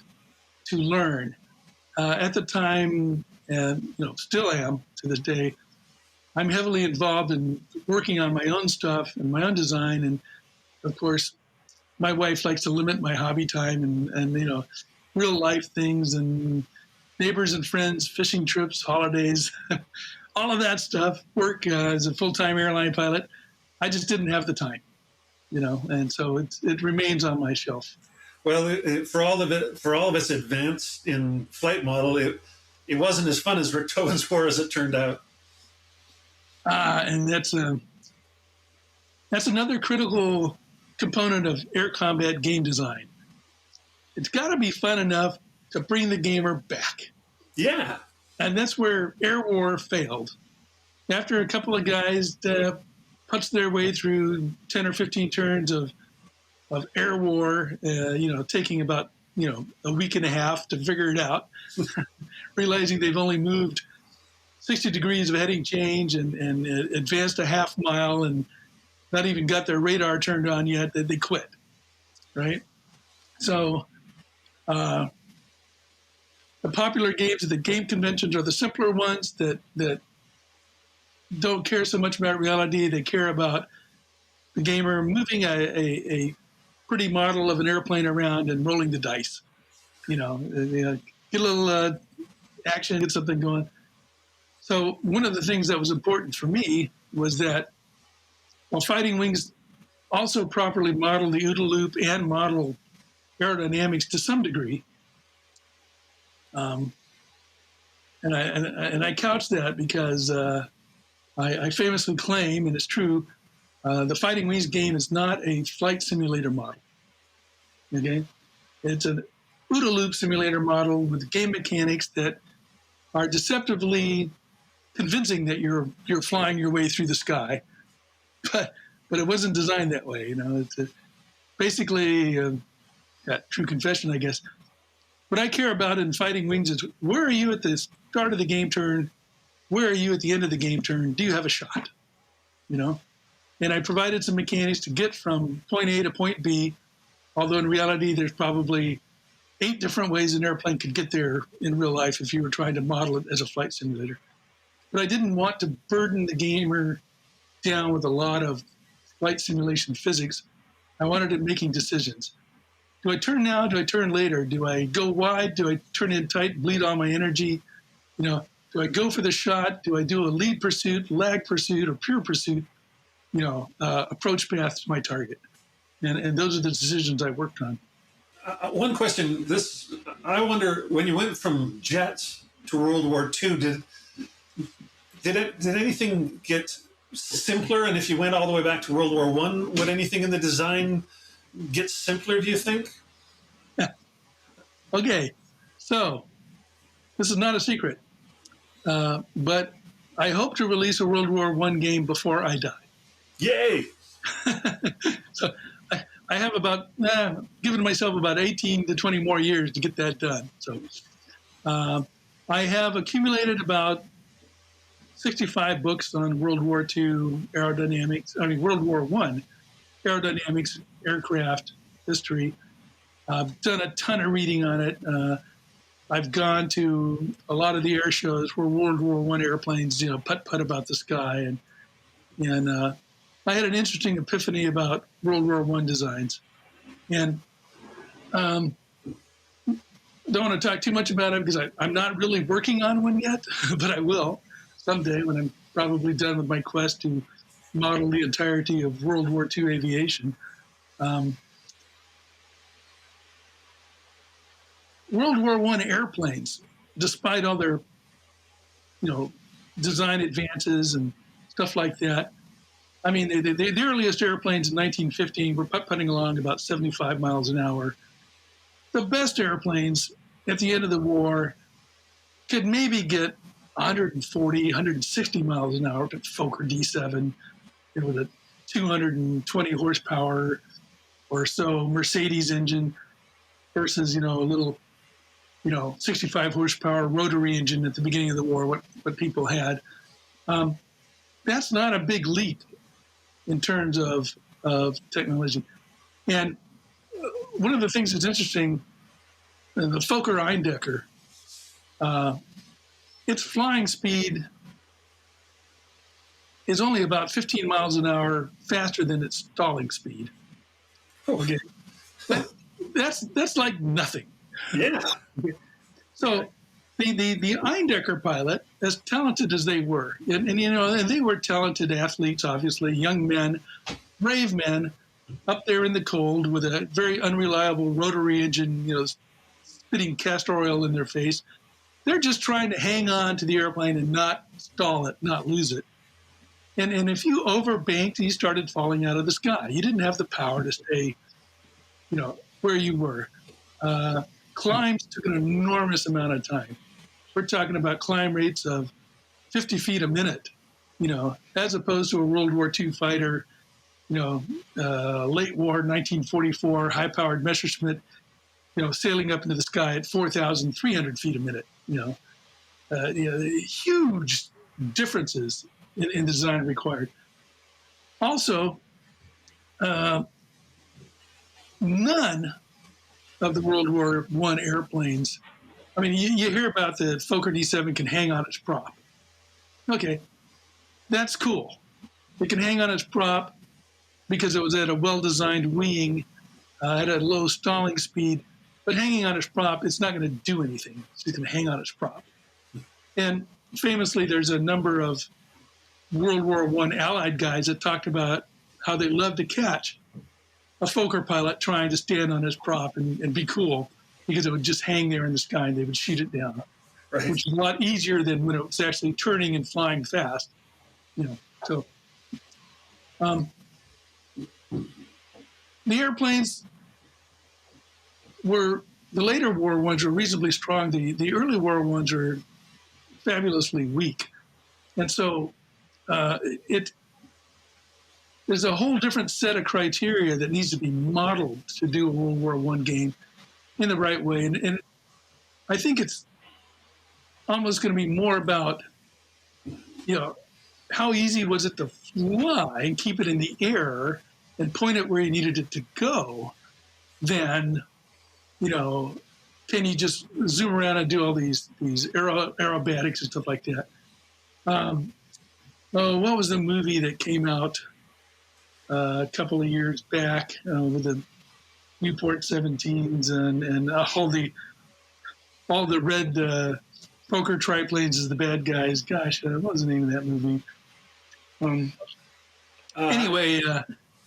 S2: to learn. At the time, and still am to this day, I'm heavily involved in working on my own stuff and my own design. And of course, my wife likes to limit my hobby time and real life things and neighbors and friends, fishing trips, holidays, all of that stuff. Work as a full-time airline pilot. I just didn't have the time, and so it remains on my shelf.
S3: Well, for all of its advance in flight model, it wasn't as fun as Rick Tobin's War as it turned out.
S2: And that's another critical component of air combat game design. It's got to be fun enough to bring the gamer back.
S3: Yeah.
S2: And that's where Air War failed. After a couple of guys punched their way through 10 or 15 turns of Air War, taking about, a week and a half to figure it out, realizing they've only moved 60 degrees of heading change and advanced a half mile and not even got their radar turned on yet, they quit, right? So the popular games at the game conventions are the simpler ones that don't care so much about reality. They care about the gamer moving a pretty model of an airplane around and rolling the dice. Get a little action, get something going. So one of the things that was important for me was that while Fighting Wings also properly model the OODA loop and model aerodynamics to some degree, and I couch that because I famously claim, and it's true, the Fighting Wings game is not a flight simulator model. Okay, it's an OODA loop simulator model with game mechanics that are deceptively convincing that you're flying your way through the sky, but it wasn't designed that way. It's basically that true confession, I guess. What I care about in Fighting Wings is where are you at the start of the game turn? Where are you at the end of the game turn? Do you have a shot? And I provided some mechanics to get from point A to point B, although in reality, there's probably 8 different ways an airplane could get there in real life if you were trying to model it as a flight simulator. But I didn't want to burden the gamer down with a lot of flight simulation physics. I wanted it making decisions. Do I turn now? Do I turn later? Do I go wide? Do I turn in tight, bleed all my energy? Do I go for the shot? Do I do a lead pursuit, lag pursuit, or pure pursuit? Approach path to my target. And those are the decisions I worked on.
S3: One question, I wonder, when you went from jets to World War II, did anything get simpler? And if you went all the way back to World War I, would anything in the design get simpler, do you think?
S2: Okay, so this is not a secret, but I hope to release a World War I game before I die.
S3: Yay!
S2: So I have given myself about 18 to 20 more years to get that done. So I have accumulated about 65 books on World War II World War I aerodynamics, aircraft history. I've done a ton of reading on it. I've gone to a lot of the air shows where World War I airplanes, putt-putt about the sky. And I had an interesting epiphany about World War I designs. And don't want to talk too much about it because I'm not really working on one yet, but I will someday when I'm probably done with my quest to model the entirety of World War II aviation. World War I airplanes, despite all their, design advances and stuff like that. I mean, the earliest airplanes in 1915 were putt-putting along about 75 miles an hour. The best airplanes at the end of the war could maybe get 140, 160 miles an hour, to Fokker D7, with a 220 horsepower or so Mercedes engine versus, a little, 65 horsepower rotary engine at the beginning of the war, what people had. That's not a big leap in terms of technology. And one of the things that's interesting, the Fokker Eindecker, its flying speed is only about 15 miles an hour faster than its stalling speed. Okay, that's like nothing.
S3: Yeah.
S2: So the Eindecker pilot, as talented as they were, and they were talented athletes, obviously, young men, brave men, up there in the cold with a very unreliable rotary engine, spitting castor oil in their face. They're just trying to hang on to the airplane and not stall it, not lose it. And if you overbanked, you started falling out of the sky. You didn't have the power to stay, where you were. Climbs took an enormous amount of time. We're talking about climb rates of 50 feet a minute, as opposed to a World War II fighter, late war, 1944, high-powered Messerschmitt, sailing up into the sky at 4,300 feet a minute. Huge differences in the design required. Also, none of the World War I airplanes. I mean, you hear about the Fokker D7 can hang on its prop. Okay, that's cool. It can hang on its prop because it was at a well-designed wing, at a low stalling speed. But hanging on its prop, it's not going to do anything. It's just going to hang on its prop. And famously, there's a number of World War I Allied guys that talked about how they loved to catch a Fokker pilot trying to stand on his prop and be cool, because it would just hang there in the sky and they would shoot it down,
S3: Right.
S2: which is a lot easier than when it was actually turning and flying fast. So the airplanes the later war ones were reasonably strong. The early war ones are fabulously weak. And so there's a whole different set of criteria that needs to be modeled to do a World War I game in the right way. And I think it's almost going to be more about, how easy was it to fly and keep it in the air and point it where you needed it to go, than, can you just zoom around and do all these aerobatics and stuff like that. What was the movie that came out a couple of years back with the Newport 17s and all the red Fokker triplanes as the bad guys? Gosh, what was the name of that movie? Anyway,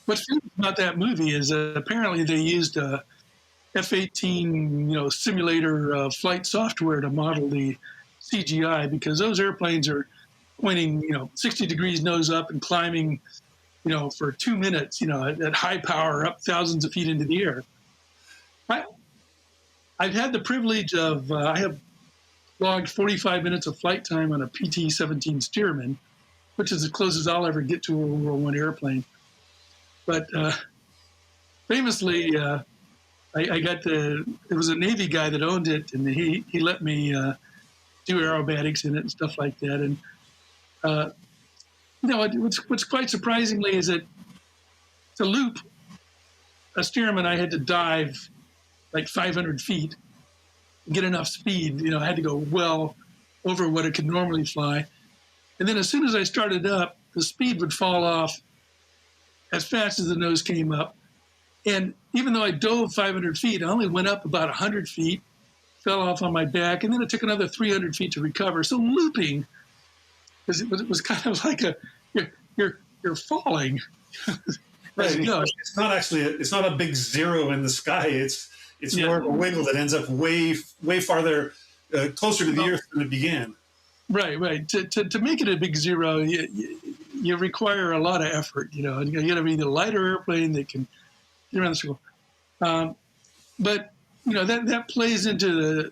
S2: what's famous about that movie is apparently they used F-18, simulator flight software to model the CGI, because those airplanes are pointing, 60 degrees nose up and climbing, for 2 minutes, at high power up thousands of feet into the air. I've had the privilege of, I have logged 45 minutes of flight time on a PT-17 Stearman, which is as close as I'll ever get to a World War I airplane. But famously, I got it was a Navy guy that owned it, and he let me do aerobatics in it and stuff like that. And, what's quite surprisingly is that to loop a Stearman, I had to dive like 500 feet, get enough speed. I had to go well over what it could normally fly. And then as soon as I started up, the speed would fall off as fast as the nose came up. And even though I dove 500 feet, I only went up about 100 feet, fell off on my back, and then it took another 300 feet to recover. So looping, because it was kind of like you're falling.
S3: Right. It's not actually it's not a big zero in the sky. It's more of a wiggle that ends up way farther closer to the earth than it began.
S2: Right. To make it a big zero, you require a lot of effort. You got to be the lighter airplane that can get around the circle. But that plays into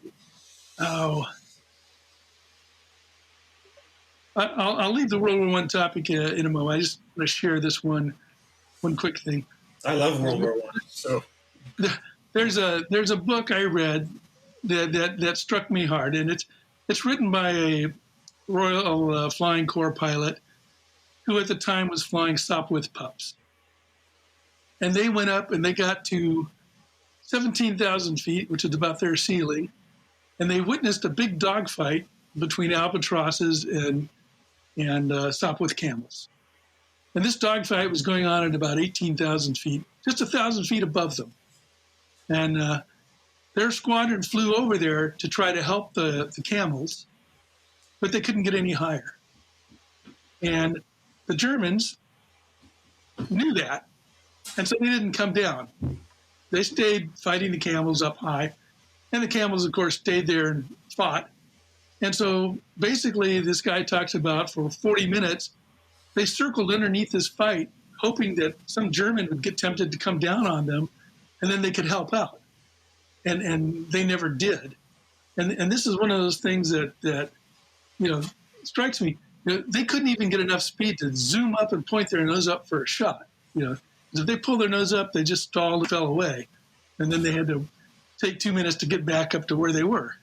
S2: I'll leave the World War I topic in a moment. I just want to share this one quick thing.
S3: I love World War I. So
S2: there's a book I read that struck me hard, and it's written by a Royal Flying Corps pilot who at the time was flying Sopwith pups. And they went up and they got to 17,000 feet, which is about their ceiling, and they witnessed a big dogfight between albatrosses and Sopwith camels. And this dogfight was going on at about 18,000 feet, just 1,000 feet above them. And their squadron flew over there to try to help the camels, but they couldn't get any higher. And the Germans knew that, And so they didn't come down. They stayed fighting the camels up high. And the camels, of course, stayed there and fought. And so basically, this guy talks about for 40 minutes, they circled underneath this fight, hoping that some German would get tempted to come down on them, and then they could help out. And they never did. And this is one of those things that strikes me. They couldn't even get enough speed to zoom up and point their nose up for a shot. If they pulled their nose up, they just stalled and fell away. And then they had to take 2 minutes to get back up to where they were.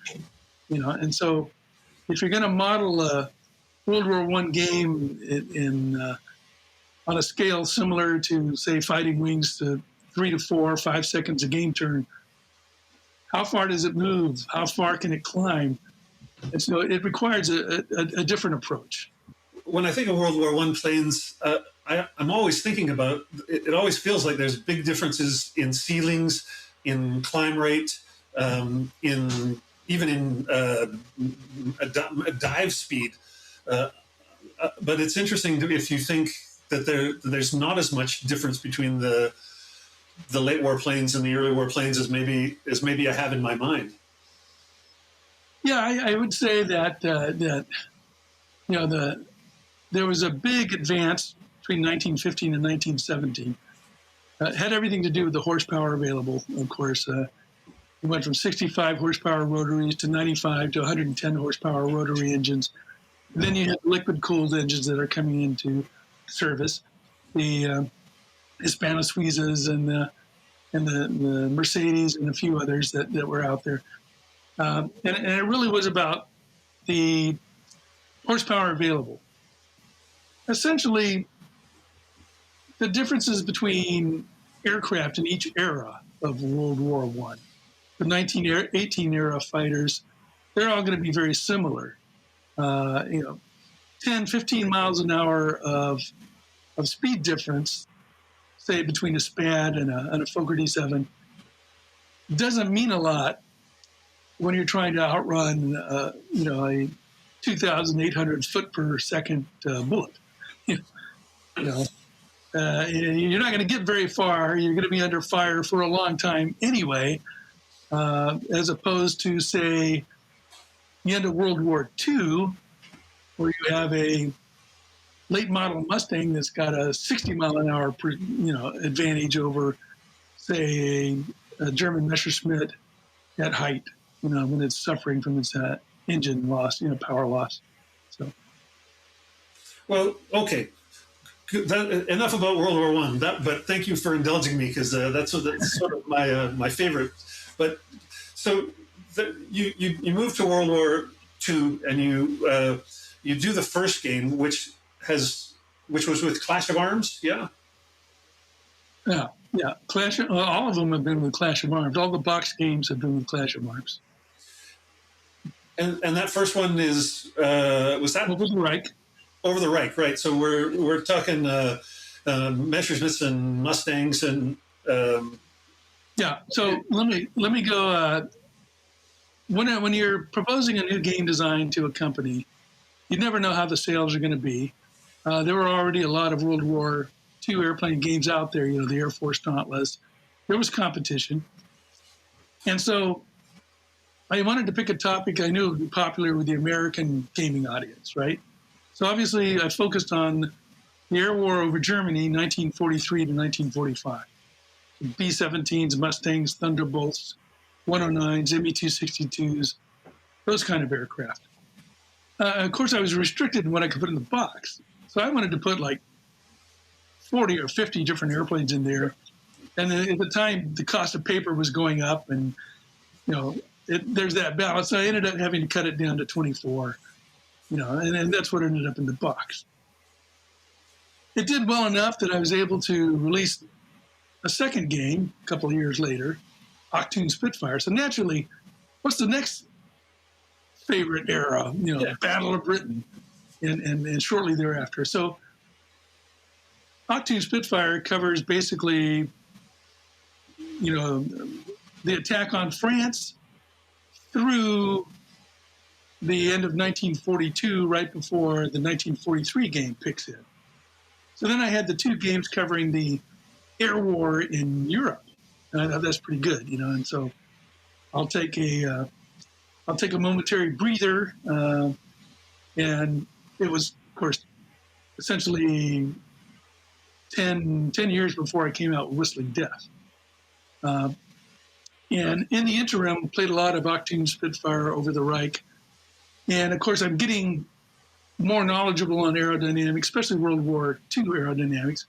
S2: And so if you're going to model a World War I game on a scale similar to, say, Fighting Wings, to 3 to 4 or 5 seconds a game turn, how far does it move? How far can it climb? And so it requires a different approach.
S3: When I think of World War I planes, I'm always thinking about, it always feels like there's big differences in ceilings, in climb rate, even in a dive speed. But it's interesting if you think that there's not as much difference between the late war planes and the early war planes as maybe I have in my mind.
S2: Yeah, I would say that there was a big advance between 1915 and 1917. It had everything to do with the horsepower available, of course. We went from 65 horsepower rotaries to 95 to 110 horsepower rotary engines. And then you have liquid-cooled engines that are coming into service. The Hispano-Suizas and the Mercedes and a few others that were out there. And it really was about the horsepower available. Essentially, the differences between aircraft in each era of World War I. The 1918 era fighters, they're all going to be very similar. 10, 15 miles an hour of speed difference, say between a SPAD and a Fokker D7, doesn't mean a lot when you're trying to outrun, a 2,800 foot per second bullet. You're not going to get very far. You're going to be under fire for a long time anyway, as opposed to, say, the end of World War II, where you have a late model Mustang that's got a 60 mile an hour advantage over, say, a German Messerschmitt at height, when it's suffering from its engine loss, power loss. So,
S3: well, okay. Enough about World War I. But thank you for indulging me, because that's sort of my favorite. But so you move to World War II, and you do the first game, which was with Clash of Arms, yeah.
S2: Yeah. All of them have been with Clash of Arms. All the box games have been with Clash of Arms.
S3: And that first one was that
S2: Over the Reich?
S3: Over the Reich, right? So we're talking Messerschmitts and Mustangs and.
S2: Yeah. So let me go. When you're proposing a new game design to a company, you never know how the sales are going to be. There were already a lot of World War II airplane games out there. The Air Force Dauntless. There was competition, and so I wanted to pick a topic I knew would be popular with the American gaming audience, right? So obviously, I focused on the air war over Germany, 1943 to 1945. B-17s, Mustangs, Thunderbolts, 109s, Me-262s, those kind of aircraft. Of course, I was restricted in what I could put in the box. So I wanted to put like 40 or 50 different airplanes in there. And then at the time, the cost of paper was going up, and there's that balance. So I ended up having to cut it down to 24. And that's what ended up in the box. It did well enough that I was able to release a second game a couple of years later, Octoon Spitfire. So naturally, what's the next favorite era? Battle of Britain, and shortly thereafter. So Octoon Spitfire covers basically, the attack on France through the end of 1942, right before the 1943 game picks in. So then I had the two games covering the air war in Europe. And I thought that's pretty good, And so I'll take a momentary breather, and it was, of course, essentially 10 years before I came out with Whistling Death. And in the interim, played a lot of Octane Spitfire over the Reich. And of course, I'm getting more knowledgeable on aerodynamics, especially World War II aerodynamics.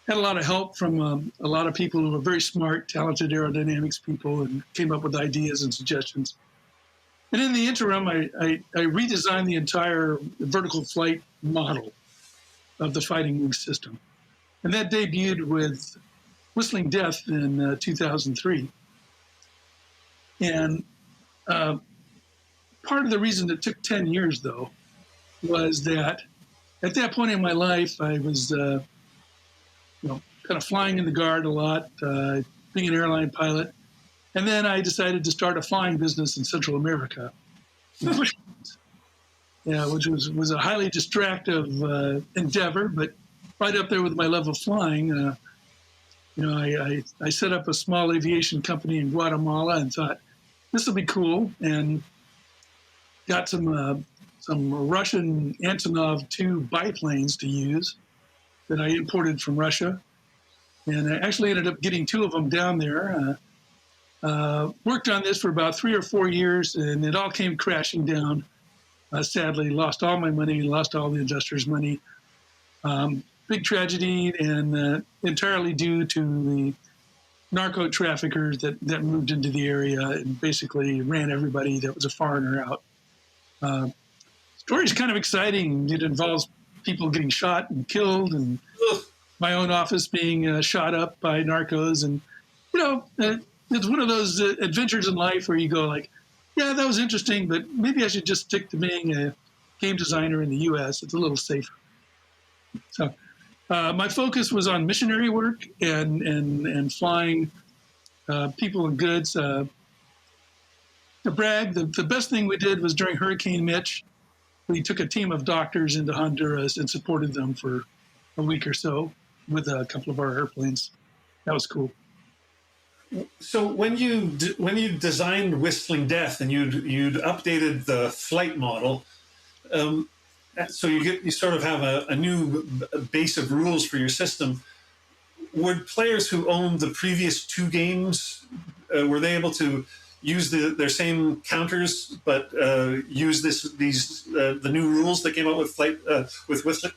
S2: Had a lot of help from a lot of people who were very smart, talented aerodynamics people, and came up with ideas and suggestions. And in the interim, I redesigned the entire vertical flight model of the Fighting Wing system. And that debuted with Whistling Death in 2003. And part of the reason it took 10 years, though, was that at that point in my life, I was, kind of flying in the Guard a lot, being an airline pilot. And then I decided to start a flying business in Central America, which was a highly distractive endeavor, but right up there with my love of flying. I set up a small aviation company in Guatemala and thought this will be cool, and got some Russian Antonov 2 biplanes to use that I imported from Russia, and I actually ended up getting 2 of them down there. Worked on this for about 3 or 4 years, and it all came crashing down. Sadly, lost all my money, lost all the investors' money. Big tragedy, and entirely due to the narco traffickers that moved into the area and basically ran everybody that was a foreigner out. Story's kind of exciting. It involves people getting shot and killed, and my own office being shot up by narcos. And, it's one of those adventures in life where you go like, yeah, that was interesting, but maybe I should just stick to being a game designer in the U.S. It's a little safer. So my focus was on missionary work and flying people and goods. To brag, the best thing we did was during Hurricane Mitch. We took a team of doctors into Honduras and supported them for a week or so with a couple of our airplanes. That was cool.
S3: So when you designed Whistling Death and you'd updated the flight model, so you sort of have a new base of rules for your system. Would players who owned the previous 2 games, were they able to use their same counters, but use the new rules that came out with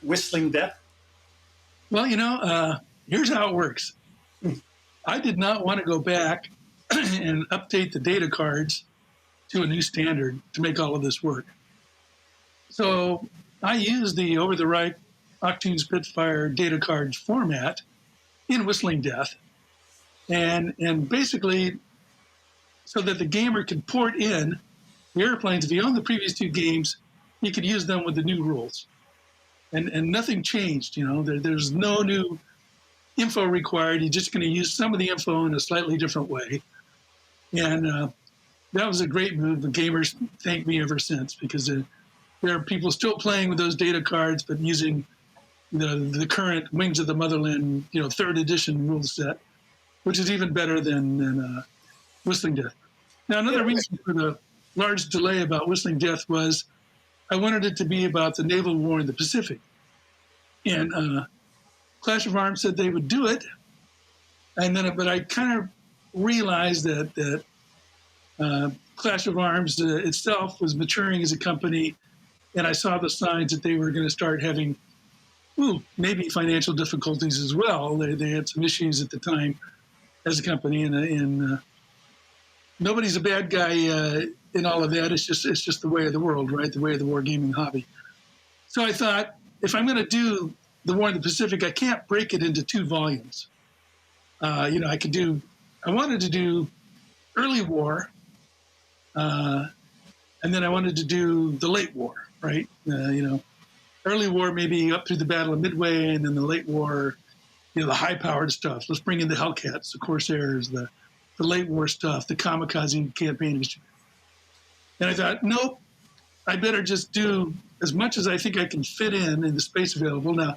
S3: Whistling Death?
S2: Well, here's how it works. I did not want to go back and update the data cards to a new standard to make all of this work. So I used the over-the-right Octane Spitfire data cards format in Whistling Death, and basically so that the gamer could port in the airplanes. If he owned the previous 2 games, he could use them with the new rules. And nothing changed, there's no new info required. You're just going to use some of the info in a slightly different way. And that was a great move. The gamers thank me ever since, because there are people still playing with those data cards, but using the current Wings of the Motherland, 3rd edition rule set, which is even better than Whistling Death. Now, another reason for the large delay about Whistling Death was I wanted it to be about the naval war in the Pacific. And Clash of Arms said they would do it, but I kind of realized that Clash of Arms itself was maturing as a company, and I saw the signs that they were going to start having, maybe financial difficulties as well. They had some issues at the time as a company, and nobody's a bad guy in all of that. It's just the way of the world, right? The way of the wargaming hobby. So I thought, if I'm going to do the War in the Pacific, I can't break it into 2 volumes. I wanted to do early war, and then I wanted to do the late war, right? Early war maybe up through the Battle of Midway, and then the late war, the high-powered stuff. Let's bring in the Hellcats, the Corsairs, the late war stuff, the kamikaze campaign. And I thought, nope, I better just do as much as I think I can fit in the space available. Now,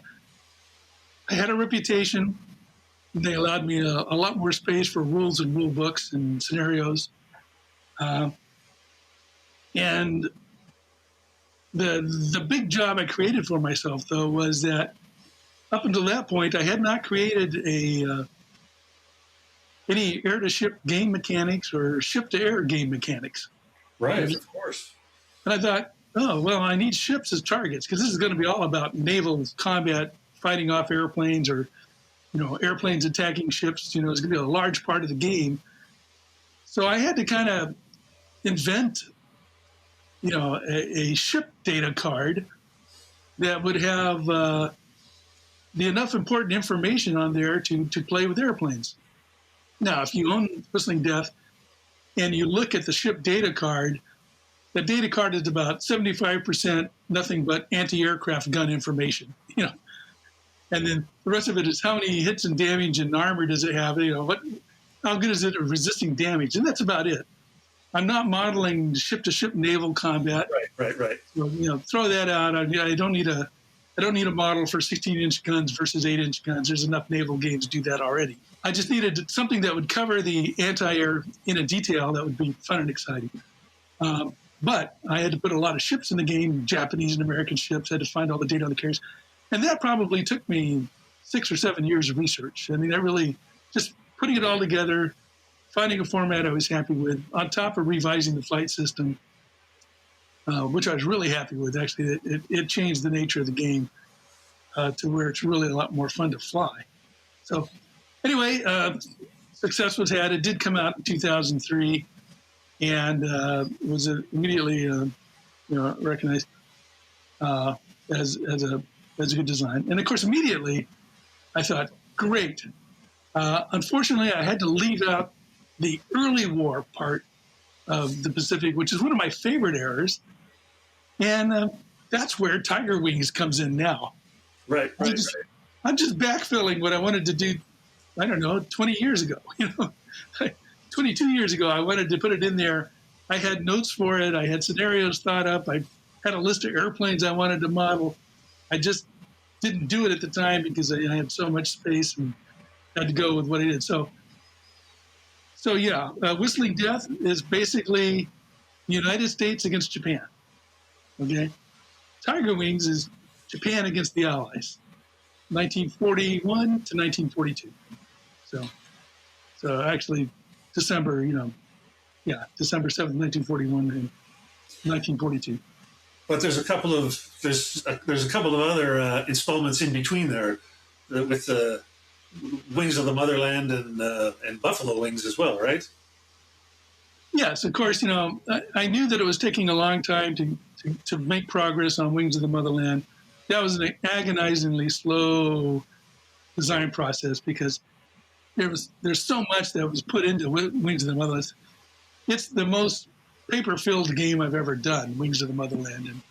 S2: I had a reputation They allowed me a lot more space for rules and rule books and scenarios. Uh, and the big job I created for myself, though, was that up until that point, I had not created any air-to-ship game mechanics or ship-to-air game mechanics.
S3: Right, of course.
S2: And I thought, oh, well, I need ships as targets because this is going to be all about naval combat, fighting off airplanes or, airplanes attacking ships. It's going to be a large part of the game. So I had to kind of invent, a ship data card that would have the enough important information on there to play with airplanes. Now, if you own Whistling Death and you look at the ship data card, the data card is about 75% nothing but anti-aircraft gun information, and then the rest of it is how many hits and damage and armor does it have, how good is it at resisting damage, and that's about it. I'm not modeling ship-to-ship naval combat.
S3: Right.
S2: So, throw that out. I don't need a model for 16-inch guns versus 8-inch guns. There's enough naval games to do that already. I just needed something that would cover the anti-air in a detail that would be fun and exciting. But I had to put a lot of ships in the game, Japanese and American ships. I had to find all the data on the carriers. And that probably took me 6 or 7 years of research. I mean, I really just putting it all together, finding a format I was happy with, on top of revising the flight system, which I was really happy with. Actually, it changed the nature of the game to where it's really a lot more fun to fly. So anyway, success was had. It did come out in 2003 and was immediately recognized as a good design. And of course, immediately I thought, great. Unfortunately, I had to leave out the early war part of the Pacific, which is one of my favorite eras. And that's where Tiger Wings comes in now.
S3: Right.
S2: I'm just backfilling what I wanted to do, 20 years ago. 22 years ago, I wanted to put it in there. I had notes for it. I had scenarios thought up. I had a list of airplanes I wanted to model. I just didn't do it at the time because I had so much space and had to go with what I did. So Whistling Death is basically United States against Japan. Okay, Tiger Wings is Japan against the Allies, 1941 to 1942. So actually, December 7th, 1941 and 1942.
S3: But there's a couple of other installments in between there, with the Wings of the Motherland and Buffalo Wings as well, right?
S2: Yes, of course. I knew that it was taking a long time to make progress on Wings of the Motherland. That was an agonizingly slow design process because there's so much that was put into Wings of the Motherland. It's the most paper-filled game I've ever done, Wings of the Motherland. And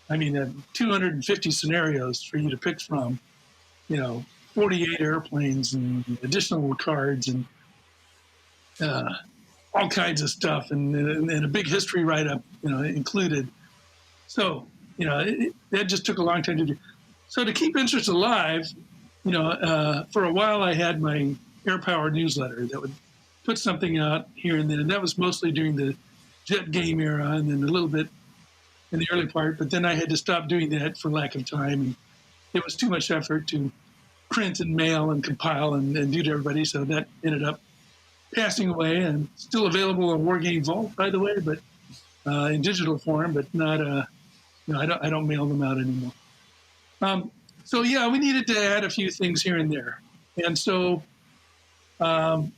S2: I mean, 250 scenarios for you to pick from, 48 airplanes and additional cards and all kinds of stuff and a big history write-up, included. So, that just took a long time to do. So to keep interest alive, for a while I had my Air Power newsletter that would put something out here and then. And that was mostly during the jet game era and then a little bit in the early part. But then I had to stop doing that for lack of time. And it was too much effort to print and mail and compile and do to everybody. So that ended up passing away and still available on Wargame Vault, by the way, but in digital form, but not, I don't mail them out anymore. So yeah, we needed to add a few things here and there. And so Buffalo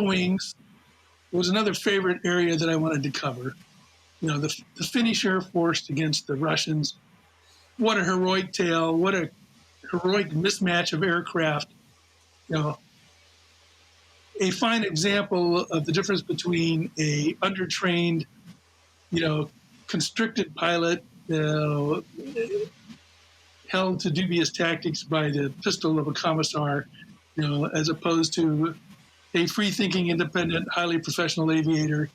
S2: Wings was another favorite area that I wanted to cover. The Finnish Air Force against the Russians. What a heroic tale. What a heroic mismatch of aircraft. A fine example of the difference between a undertrained, constricted pilot held to dubious tactics by the pistol of a commissar, as opposed to a free-thinking, independent, highly professional aviator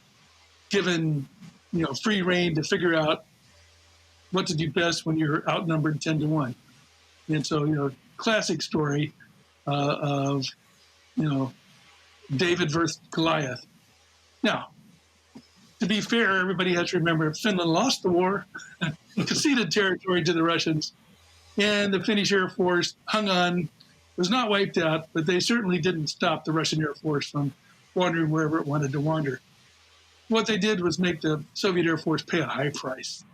S2: given, free rein to figure out what to do best when you're outnumbered 10-1. And so, classic story of, David versus Goliath. Now, to be fair, everybody has to remember Finland lost the war, conceded territory to the Russians, and the Finnish Air Force hung on, was not wiped out, but they certainly didn't stop the Russian Air Force from wandering wherever it wanted to wander. What they did was make the Soviet Air Force pay a high price,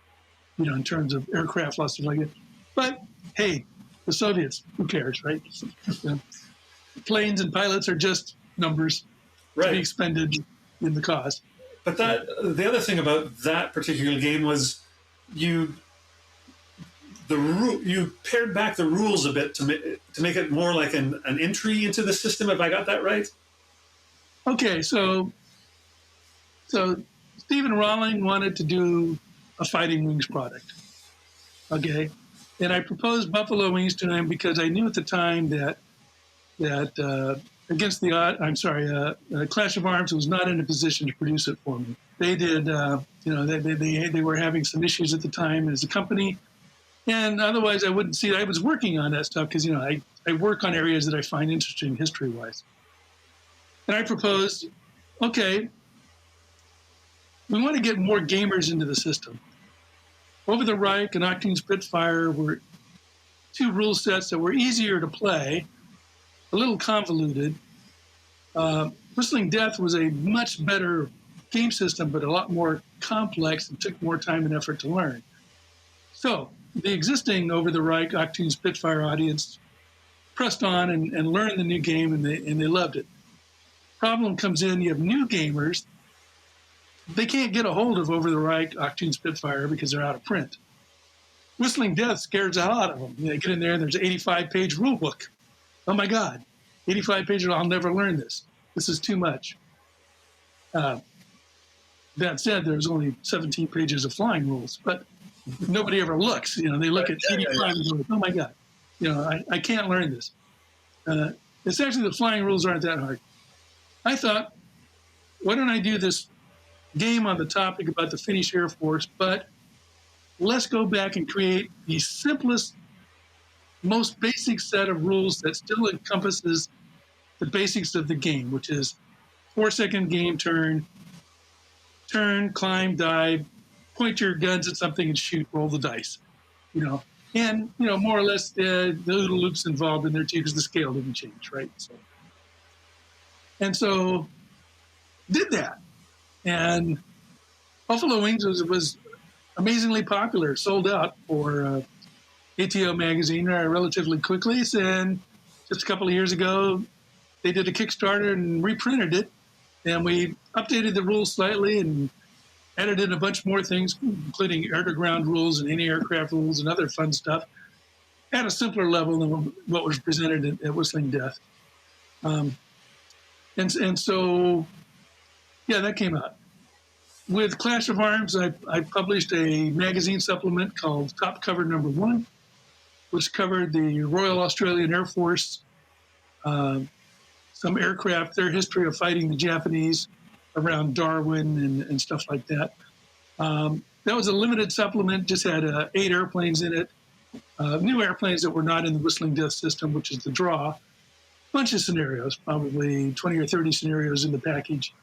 S2: in terms of aircraft loss, stuff like that. But hey, the Soviets, who cares, right? Planes and pilots are just numbers to be expended in the cause.
S3: But the other thing about that particular game was you pared back the rules a bit to make it more like an entry into the system. Have I got that right?
S2: Okay, so Stephen Rawling wanted to do a Fighting Wings product. Okay, and I proposed Buffalo Wings to him because I knew at the time that against the odd, Clash of Arms was not in a position to produce it for me. They did, they were having some issues at the time as a company, and otherwise I wouldn't see it. I was working on that stuff because I work on areas that I find interesting history-wise. And I proposed, okay, we want to get more gamers into the system. Over the Reich and Octane Spitfire were two rule sets that were easier to play, a little convoluted. Whistling Death was a much better game system, but a lot more complex and took more time and effort to learn. So the existing Over the Reich Octane Spitfire audience pressed on and learned the new game, and they loved it. Problem comes in, you have new gamers. They can't get a hold of Over the Reich Octane Spitfire because they're out of print. Whistling Death scares the hell out of them. They get in there and there's an 85-page rule book. Oh my God, 85 pages, I'll never learn this. This is too much. That said, there's only 17 pages of flying rules, but nobody ever looks. They look at 85 and go, oh my God, I can't learn this. Essentially, the flying rules aren't that hard. I thought, why don't I do this game on the topic about the Finnish Air Force, but let's go back and create the simplest, most basic set of rules that still encompasses the basics of the game, which is 4-second game turn, climb, dive, point your guns at something and shoot, roll the dice, and more or less the little loops involved in there too, because the scale didn't change, right? So did that, and Buffalo Wings was amazingly popular, sold out for ATO magazine relatively quickly. And just a couple of years ago, they did a Kickstarter and reprinted it. And we updated the rules slightly and added in a bunch more things, including air-to-ground rules and anti-aircraft rules and other fun stuff at a simpler level than what was presented at Whistling Death. And so, yeah, that came out. With Clash of Arms, I published a magazine supplement called Top Cover Number 1, which covered the Royal Australian Air Force, some aircraft, their history of fighting the Japanese around Darwin and stuff like that. That was a limited supplement, just had 8 airplanes in it, new airplanes that were not in the Whistling Death system, which is the draw. Bunch of scenarios, probably 20 or 30 scenarios in the package.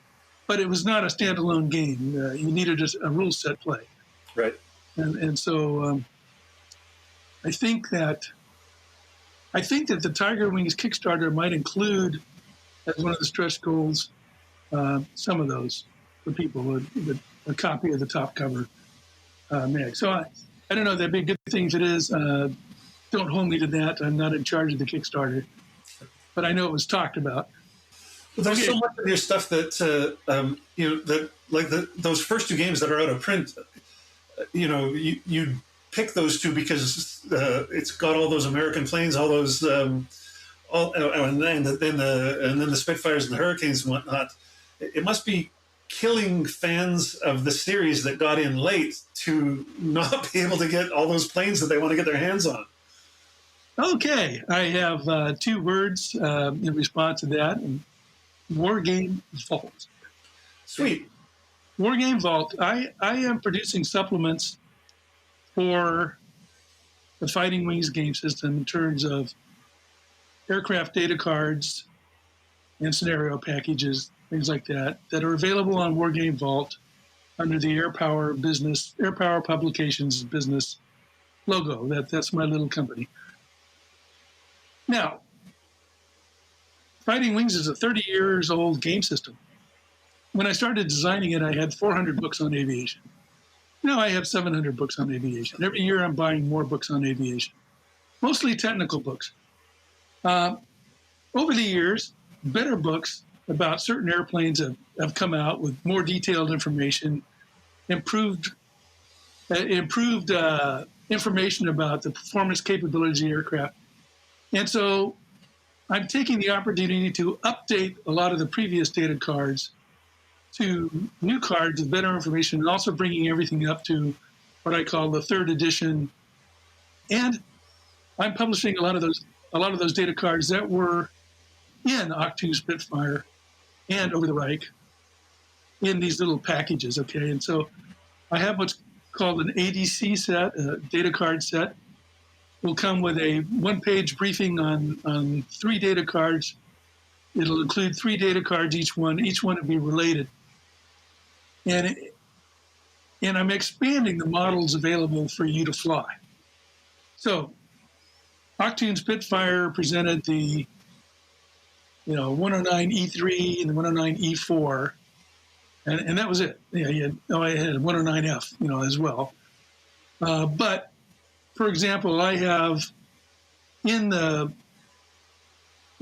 S2: But it was not a standalone game. You needed a rule set play.
S3: Right.
S2: And so I think that the Tiger Wings Kickstarter might include, as one of the stretch goals, some of those for people, a copy of the top cover mag. So I don't know, that'd be a good thing if it is. Don't hold me to that. I'm not in charge of the Kickstarter. But I know it was talked about.
S3: Well, there's so much of your stuff that those first 2 games that are out of print. You pick those 2 because it's got all those American planes, all those, and then the Spitfires and the Hurricanes and whatnot. It must be killing fans of the series that got in late to not be able to get all those planes that they want to get their hands on.
S2: Okay, I have 2 words in response to that. War Game Vault.
S3: Sweet.
S2: War Game Vault. I am producing supplements for the Fighting Wings game system in terms of aircraft data cards and scenario packages, things like that, that are available on Wargame Vault under the Air Power Publications business logo. That's my little company. Now, Fighting Wings is a 30 years old game system. When I started designing it, I had 400 books on aviation. Now I have 700 books on aviation. Every year I'm buying more books on aviation, mostly technical books. Over the years, better books about certain airplanes have come out with more detailed information, improved information about the performance capabilities of the aircraft. And so I'm taking the opportunity to update a lot of the previous data cards to new cards with better information, and also bringing everything up to what I call the third edition. And I'm publishing a lot of those data cards that were in Octu Spitfire and Over the Reich in these little packages. Okay, and so I have what's called an ADC set, a data card set. Will come with a one-page briefing on 3 data cards. It'll include 3 data cards each one. Each one will be related. And I'm expanding the models available for you to fly. So Octane Spitfire presented the 109 E3 and the 109 E4, and that was it. Yeah, I had 109F, as well. But for example, I have in the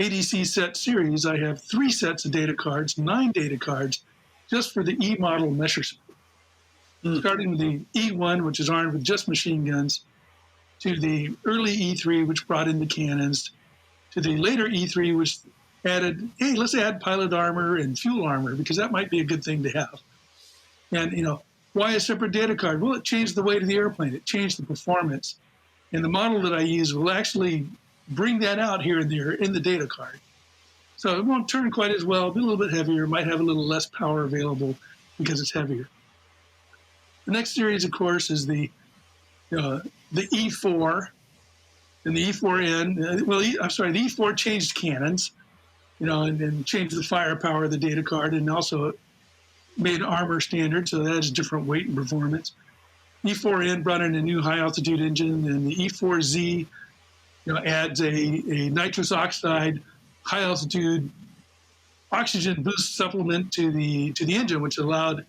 S2: ADC set series, I have 3 sets of data cards, 9 data cards, just for the E model measures. Starting with the E1, which is armed with just machine guns, to the early E3, which brought in the cannons, to the later E3, which added, hey, let's add pilot armor and fuel armor, because that might be a good thing to have. And, why a separate data card? Well, it changed the weight of the airplane. It changed the performance. And the model that I use will actually bring that out here and there in the data card. So it won't turn quite as well, be a little bit heavier, might have a little less power available because it's heavier. The next series, of course, is the E4 and the E4N. The E4 changed cannons, and changed the firepower of the data card, and also made armor standard, so that has different weight and performance. E4N brought in a new high-altitude engine, and the E4Z adds a nitrous oxide high-altitude oxygen boost supplement to the engine, which allowed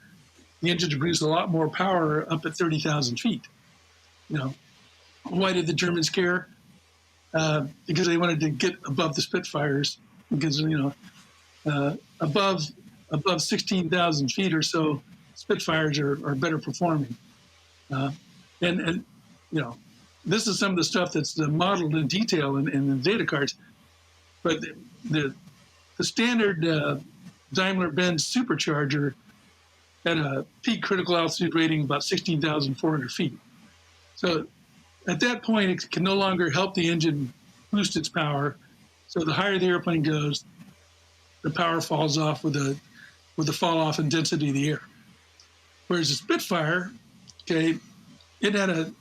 S2: the engine to produce a lot more power up at 30,000 feet. Why did the Germans care? Because they wanted to get above the Spitfires, because above 16,000 feet or so, Spitfires are better performing. And this is some of the stuff that's modeled in detail in the data cards. But the standard Daimler-Benz supercharger had a peak critical altitude rating of about 16,400 feet. So at that point, it can no longer help the engine boost its power. So the higher the airplane goes, the power falls off with the fall off in density of the air. Whereas the Spitfire, okay, it had a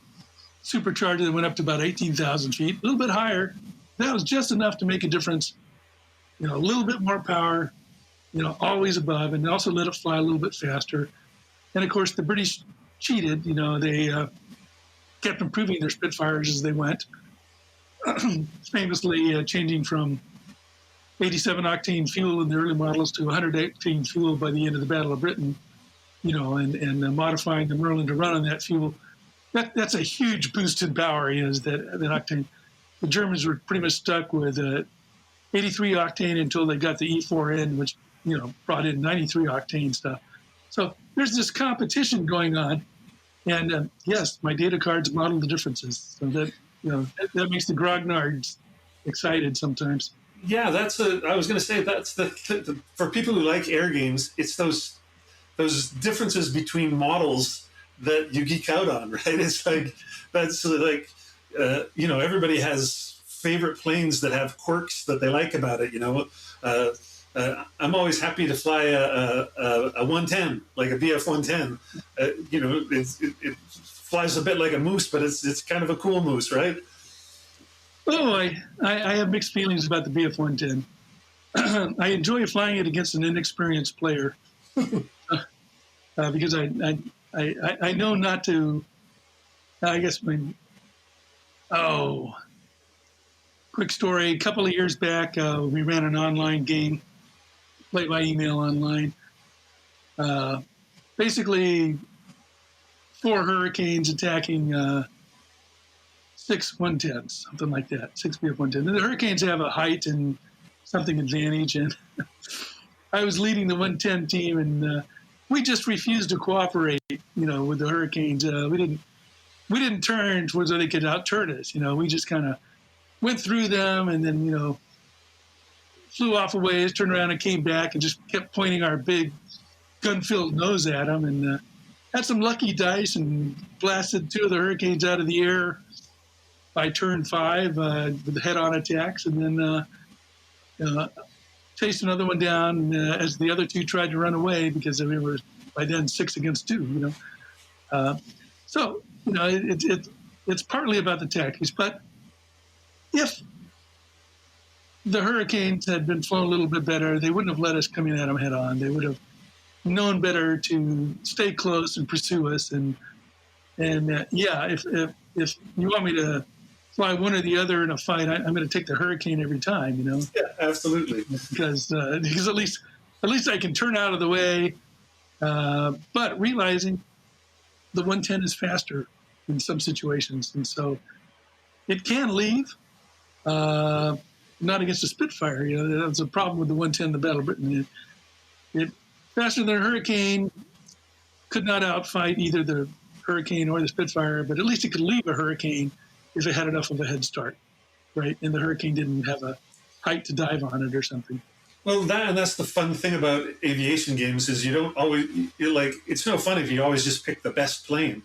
S2: supercharger that went up to about 18,000 feet, a little bit higher. That was just enough to make a difference. A little bit more power, always above, and also let it fly a little bit faster. And of course, the British cheated. They kept improving their Spitfires as they went, famously changing from 87 octane fuel in the early models to 100 octane fuel by the end of the Battle of Britain, and modifying the Merlin to run on that fuel. That's a huge boost in power, is that octane. The Germans were pretty much stuck with 83 octane until they got the E4N, which brought in 93 octane stuff. So there's this competition going on, and yes, my data cards model the differences. So that makes the grognards excited sometimes.
S3: Yeah, I was going to say that's the for people who like air games, it's those differences between models that you geek out on, right? It's like everybody has favorite planes that have quirks that they like about it. I'm always happy to fly a 110, like a BF 110. It flies a bit like a moose, but it's kind of a cool moose, right?
S2: Oh, I have mixed feelings about the BF-110. I enjoy flying it against an inexperienced player because I know not to. I guess oh, quick story. A couple of years back, we ran an online game, played by email online. Basically, four hurricanes attacking six 110s, something like that. Six BF-110. The hurricanes have a height and something advantage, and I was leading the 110 team, and we just refused to cooperate. With the hurricanes, we didn't turn towards where they could outturn us. We just kind of went through them, and then flew off a ways, turned around and came back, and just kept pointing our big gun-filled nose at them, and had some lucky dice and blasted two of the hurricanes out of the air by turn 5 with head-on attacks, and then chased another one down as the other two tried to run away because we were by then 6 against 2. So it's partly about the tactics, but if the hurricanes had been flown a little bit better, they wouldn't have let us come in at them head on. They would have known better to stay close and pursue us. And if you want me to fly one or the other in a fight, I'm going to take the hurricane every time.
S3: Yeah, absolutely.
S2: Because at least I can turn out of the way. But realizing the 110 is faster in some situations, and so it can leave. Not against a Spitfire. That's a problem with the 110, the Battle of Britain. It faster than a Hurricane, could not outfight either the Hurricane or the Spitfire, but at least it could leave a Hurricane if it had enough of a head start, right? And the Hurricane didn't have a height to dive on it or something.
S3: Well, that's the fun thing about aviation games is you don't always, it's no fun if you always just pick the best plane.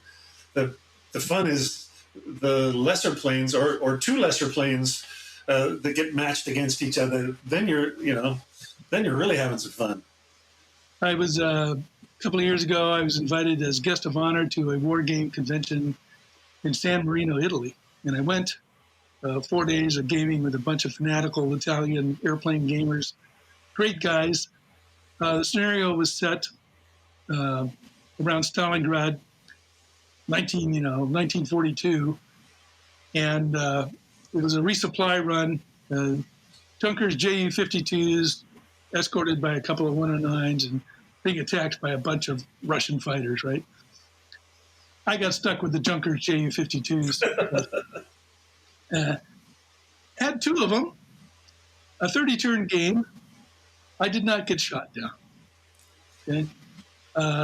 S3: The fun is the lesser planes or two lesser planes that get matched against each other. Then you're really having some fun.
S2: I was a couple of years ago, I was invited as guest of honor to a war game convention in San Marino, Italy. And I went 4 days of gaming with a bunch of fanatical Italian airplane gamers. Great guys. The scenario was set around Stalingrad, 1942. And it was a resupply run. Junkers Ju-52s escorted by a couple of 109s and being attacked by a bunch of Russian fighters, right? I got stuck with the Junkers Ju-52s. Had 2 of them, a 30-turn game. I did not get shot down. Okay,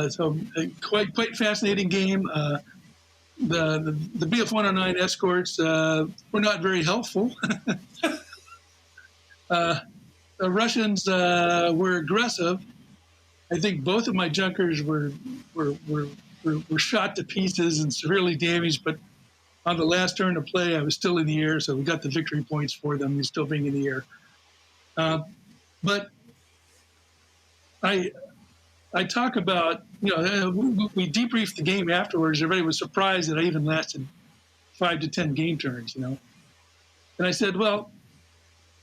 S2: so quite fascinating game. The BF-109 escorts were not very helpful. The Russians were aggressive. I think both of my Junkers were shot to pieces and severely damaged, but on the last turn of play, I was still in the air, so we got the victory points for them, still being in the air. But I talk about, we debriefed the game afterwards. Everybody was surprised that I even lasted 5 to 10 game turns, And I said, well,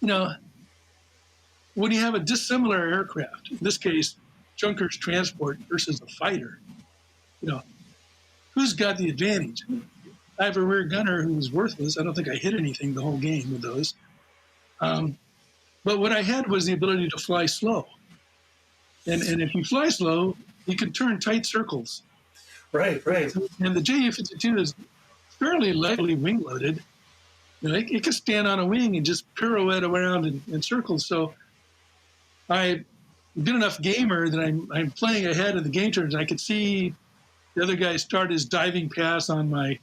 S2: when you have a dissimilar aircraft, in this case, Junkers transport versus a fighter, who's got the advantage? I have a rear gunner who was worthless. I don't think I hit anything the whole game with those. But what I had was the ability to fly slow. And if you fly slow, you can turn tight circles.
S3: Right.
S2: And the Ju-52 is fairly lightly wing-loaded. It can stand on a wing and just pirouette around in circles. So I'm a good enough gamer that I'm playing ahead of the game turns. I could see the other guy start his diving pass on my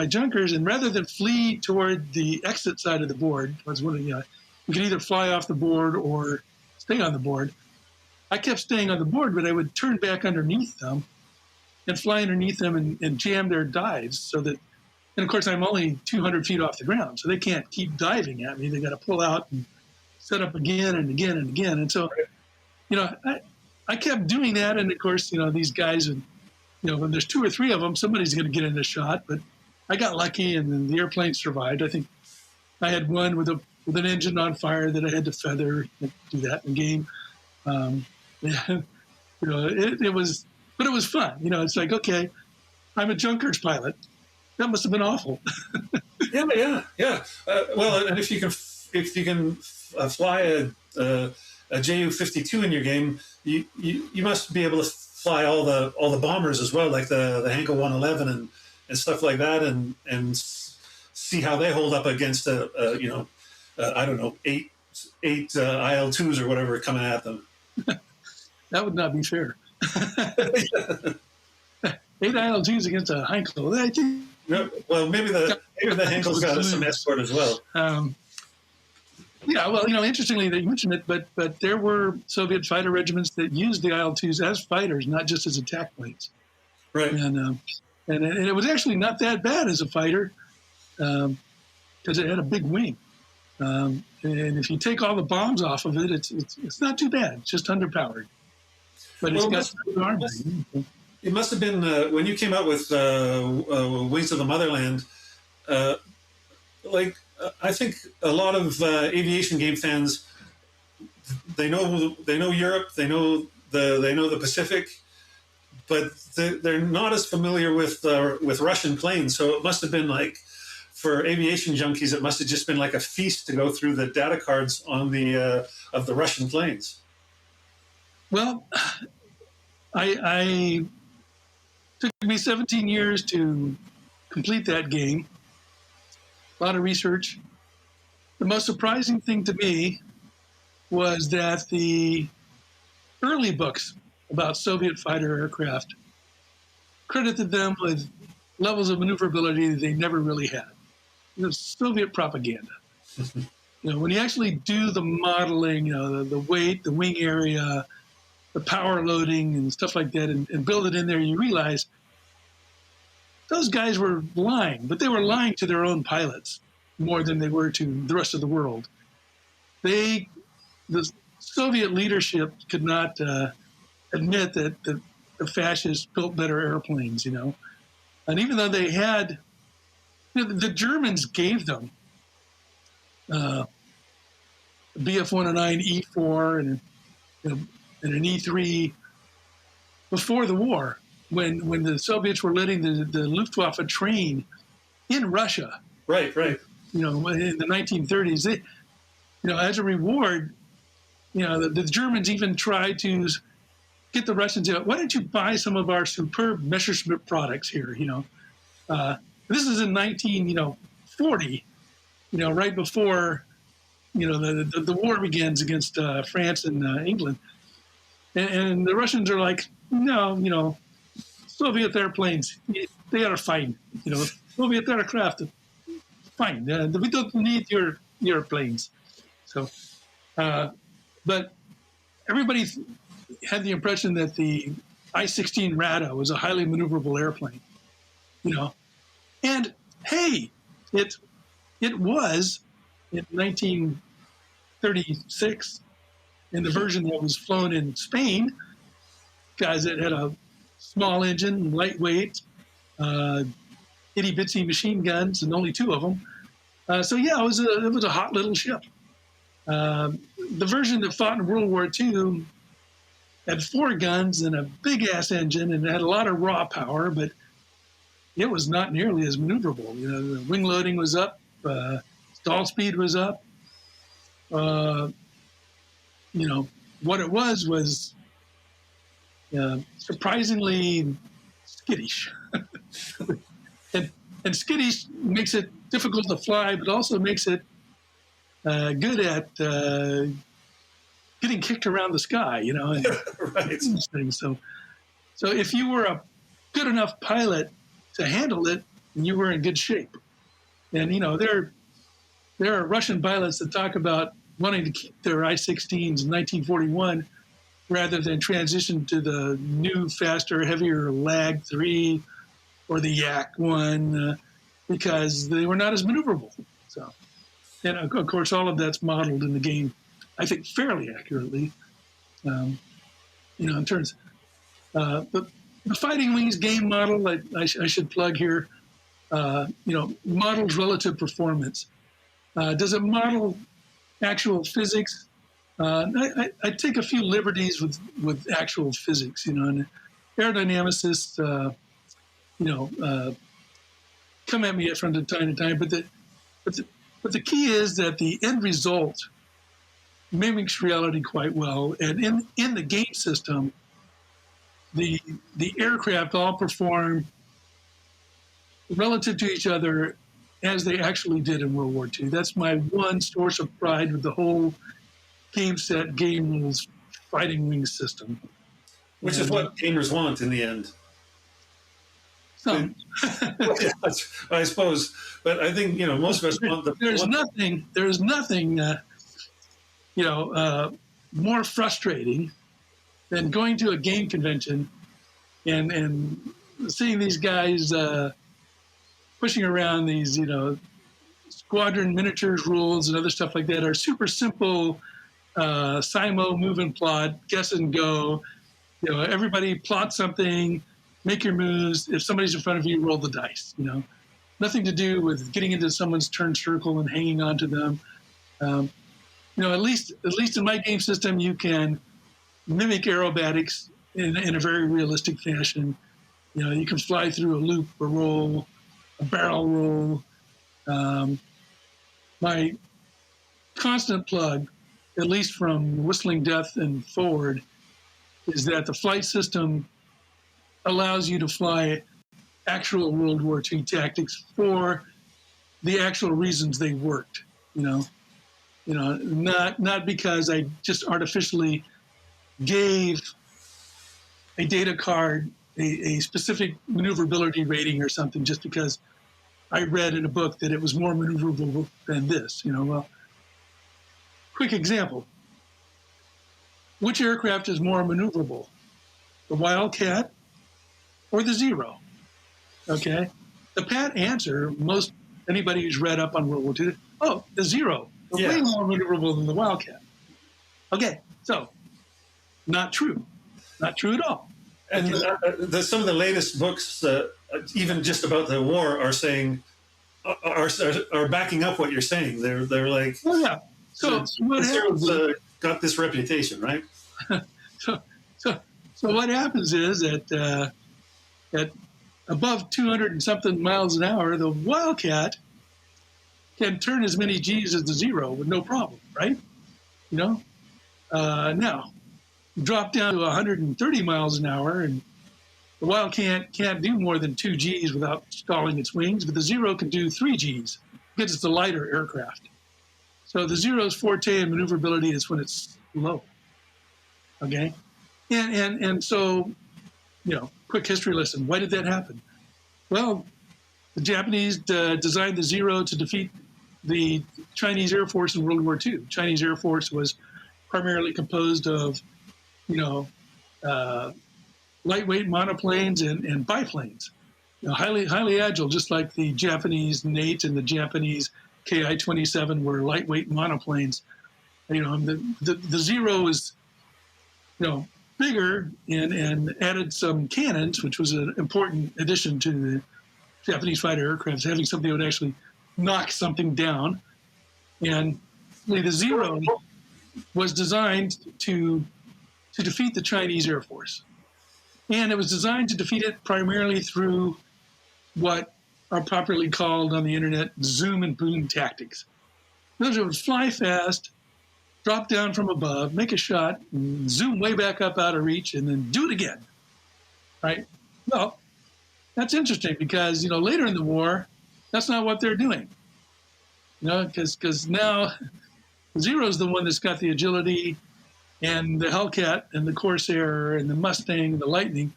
S2: Junkers, and rather than flee toward the exit side of the board, you can either fly off the board or stay on the board. I kept staying on the board, but I would turn back underneath them and fly underneath them and jam their dives so that, and of course I'm only 200 feet off the ground, so they can't keep diving at me. They got to pull out and set up again and again and again. And so, I kept doing that. And of course, these guys, and when there's 2 or 3 of them, somebody's going to get in a shot. But I got lucky, and then the airplane survived. I think I had one with an engine on fire that I had to feather. Do that in the game. Yeah, it was, but it was fun. It's like, okay, I'm a junkers pilot. That must have been awful.
S3: Yeah. Well, and if you can fly a Ju-52 in your game, you must be able to fly all the bombers as well, like the Heinkel 111 and stuff like that, and see how they hold up against I don't know, eight IL-2s or whatever coming at them.
S2: That would not be fair. 8 IL-2s against a Heinkel. I think.
S3: No, well, maybe the Henkel's got some escort as well.
S2: Yeah, well, interestingly that you mentioned it, but there were Soviet fighter regiments that used the IL-2s as fighters, not just as attack planes.
S3: Right.
S2: And it was actually not that bad as a fighter, because it had a big wing. And if you take all the bombs off of it, it's not too bad. It's just underpowered. But it's got good armor.
S3: It must have been when you came out with Wings of the Motherland. I think a lot of aviation game fans, they know Europe, they know the Pacific, but they're not as familiar with Russian planes. So it must have been like, for aviation junkies, it must have just been like a feast to go through the data cards on of the Russian planes.
S2: Well, I took me 17 years to complete that game. A lot of research. The most surprising thing to me was that the early books about Soviet fighter aircraft credited them with levels of maneuverability that they never really had. It was Soviet propaganda. When you actually do the modeling, the weight, the wing area, the power loading and stuff like that, and build it in there, you realize those guys were lying, but they were lying to their own pilots more than they were to the rest of the world. The Soviet leadership could not admit that the fascists built better airplanes, And even though they had, the Germans gave them Bf-109 E4 and an E3 before the war, when the Soviets were letting the Luftwaffe train in Russia.
S3: Right.
S2: In the 1930s, they, as a reward, the Germans even tried to get the Russians to, why don't you buy some of our superb Messerschmitt products here? This is in 1940, right before, the war begins against France and England. And the Russians are like, no, Soviet airplanes, they are fine. Soviet aircraft, fine. We don't need your planes. So, but everybody had the impression that the I-16 Rada was a highly maneuverable airplane, And hey, it was in 1936 in the version that was flown in Spain, guys that had a small engine, lightweight, itty bitsy machine guns, and only 2 of them. So yeah, it was a hot little ship. The version that fought in World War II had 4 guns and a big ass engine, and it had a lot of raw power, but it was not nearly as maneuverable. The wing loading was up, stall speed was up. What it was surprisingly skittish. and skittish makes it difficult to fly, but also makes it good at getting kicked around the sky, and
S3: Right.
S2: things. So if you were a good enough pilot to handle it, you were in good shape. And there are Russian pilots that talk about wanting to keep their I-16s in 1941 rather than transition to the new, faster, heavier Lag 3 or the Yak 1 because they were not as maneuverable. So, and of course, all of that's modeled in the game, I think, fairly accurately. In terms, the Fighting Wings game model, I should plug here. Models relative performance. Does it model actual physics? I take a few liberties with actual physics, and aerodynamicists, come at me from time to time. But the key is that the end result mimics reality quite well, and in the game system, the aircraft all perform relative to each other as they actually did in World War II. That's my one source of pride with the whole game set, game rules, fighting wing system.
S3: Which is what gamers want in the end.
S2: Some.
S3: I suppose, but I think most of us want the.
S2: There's nothing more frustrating than going to a game convention and seeing these guys pushing around these squadron miniatures rules and other stuff like that are super simple. SIMO, move and plot, guess and go. Everybody plot something, make your moves. If somebody's in front of you, roll the dice. Nothing to do with getting into someone's turn circle and hanging on to them. At least in my game system, you can mimic aerobatics in a very realistic fashion. You can fly through a loop, a roll, a barrel roll. My constant plug, at least from Whistling Death and forward, is that the flight system allows you to fly actual World War II tactics for the actual reasons they worked. Not because I just artificially gave a data card a specific maneuverability rating or something just because I read in a book that it was more maneuverable than this. Quick example. Which aircraft is more maneuverable? The Wildcat or the Zero? Okay. The pat answer, most anybody who's read up on World War II, the Zero. They're way more maneuverable than the Wildcat. Okay, so not true. Not true at all.
S3: And some of the latest books, even just about the war, are saying are backing up what you're saying. They're like,
S2: oh yeah. So what happens?
S3: Got this reputation, right?
S2: So what happens is that at above 200 and something miles an hour, the Wildcat can turn as many G's as the Zero with no problem, right? Now drop down to 130 miles an hour, and the Wildcat can't do more than 2 G's without stalling its wings, but the Zero can do 3 G's because it's a lighter aircraft. So the Zero's forte in maneuverability is when it's low. Okay, and so quick history lesson. Why did that happen? Well, the Japanese designed the Zero to defeat the Chinese Air Force in World War II. Chinese Air Force was primarily composed of, lightweight monoplanes and biplanes, highly agile, just like the Japanese Nate and the Japanese Ki-27 were lightweight monoplanes. The Zero is, bigger and added some cannons, which was an important addition to the Japanese fighter aircraft, having something that would actually knock something down. And the Zero was designed to defeat the Chinese Air Force. And it was designed to defeat it primarily through what are popularly called on the internet zoom and boom tactics. Those would fly fast, drop down from above, make a shot, zoom way back up out of reach, and then do it again, right? Well, that's interesting because, later in the war, that's not what they're doing. Because now Zero's the one that's got the agility, and the Hellcat and the Corsair and the Mustang and the Lightning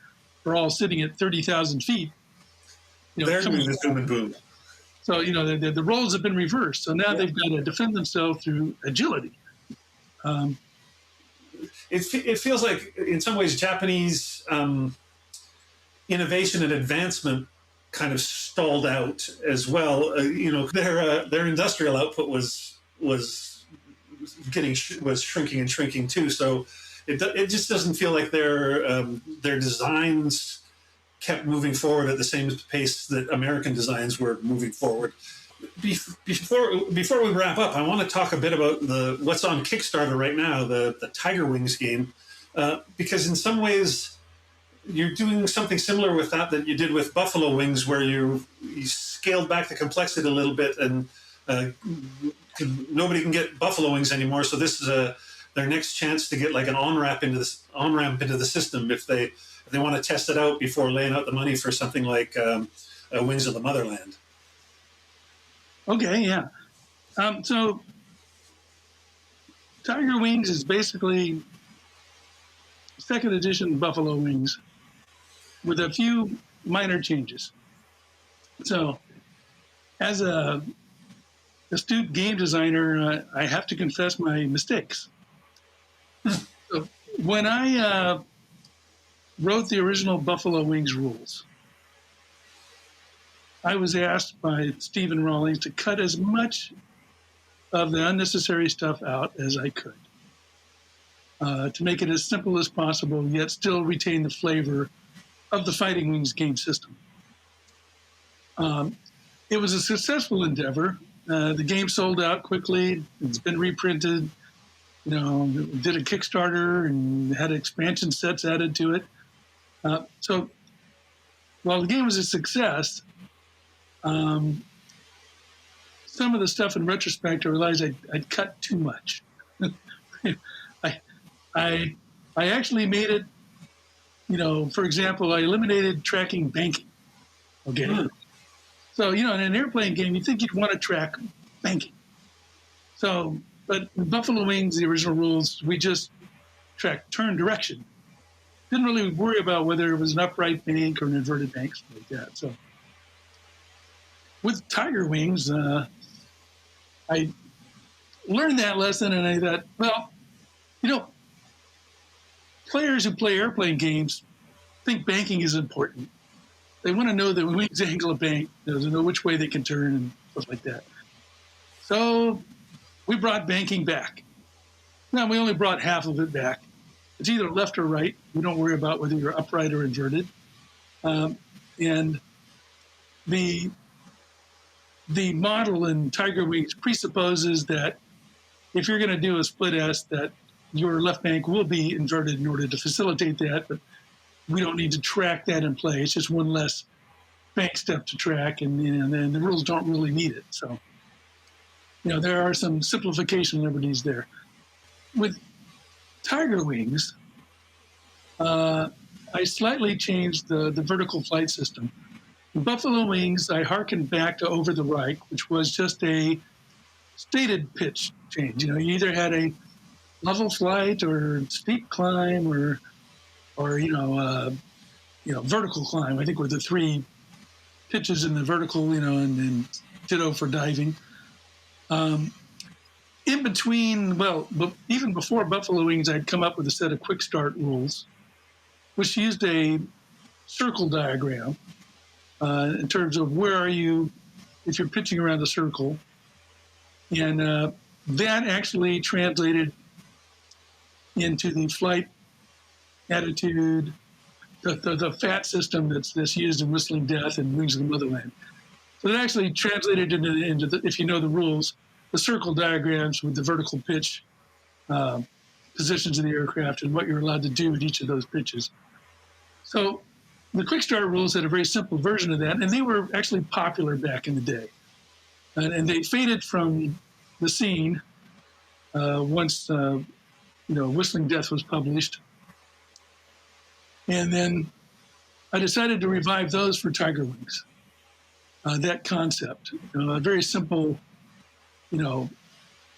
S2: are all sitting at 30,000 feet.
S3: They're doing the zoom and boom.
S2: So, the roles have been reversed. So now they've got to defend themselves through agility.
S3: It feels like, in some ways, Japanese innovation and advancement kind of stalled out as well. Their industrial output was shrinking and shrinking too. So it just doesn't feel like their designs kept moving forward at the same pace that American designs were moving forward. before we wrap up, I want to talk a bit about what's on Kickstarter right now, the Tiger Wings game, because in some ways you're doing something similar with that you did with Buffalo Wings, where you scaled back the complexity a little bit, and nobody can get Buffalo Wings anymore. So this is their next chance to get like an on-ramp into the system if they want to test it out before laying out the money for something like Wings of the Motherland.
S2: Okay, yeah. So Tiger Wings is basically second edition Buffalo Wings with a few minor changes. So as a astute game designer, I have to confess my mistakes. So when I wrote the original Buffalo Wings rules, I was asked by Stephen Rawlings to cut as much of the unnecessary stuff out as I could, to make it as simple as possible, yet still retain the flavor of the Fighting Wings game system. It was a successful endeavor. The game sold out quickly. It's been reprinted. Did a Kickstarter and had expansion sets added to it. So while the game was a success, some of the stuff in retrospect, I realized I'd cut too much. I actually made it, for example, I eliminated tracking banking. Okay. Mm. So, in an airplane game, you think you'd want to track banking. So, but in Buffalo Wings, the original rules, we just tracked turn direction. Didn't really worry about whether it was an upright bank or an inverted bank, something like that. So, with Tiger Wings, I learned that lesson, and I thought, well, players who play airplane games think banking is important. They want to know the wings angle of bank, to know which way they can turn and stuff like that. So we brought banking back. Now, we only brought half of it back. It's either left or right. We don't worry about whether you're upright or inverted. And the model in Tiger Wings presupposes that if you're going to do a split S, that your left bank will be inverted in order to facilitate that, but we don't need to track that in play. It's just one less bank step to track, and the rules don't really need it. So, there are some simplification liberties there. With Tiger Wings, I slightly changed the vertical flight system. In Buffalo Wings, I harkened back to Over the Reich, which was just a stated pitch change. You either had a level flight or steep climb or vertical climb. I think were the three pitches in the vertical, and then ditto for diving. In between, even before Buffalo Wings, I'd come up with a set of quick start rules, which used a circle diagram in terms of where are you if you're pitching around a circle. And that actually translated into the flight attitude, the FAT system that's used in Whistling Death and Wings of the Motherland. So it actually translated into if you know the rules, the circle diagrams with the vertical pitch positions of the aircraft and what you're allowed to do at each of those pitches. So the Quick Start rules had a very simple version of that, and they were actually popular back in the day. And they faded from the scene once Whistling Death was published. And then I decided to revive those for Tiger Wings. That concept, a very simple,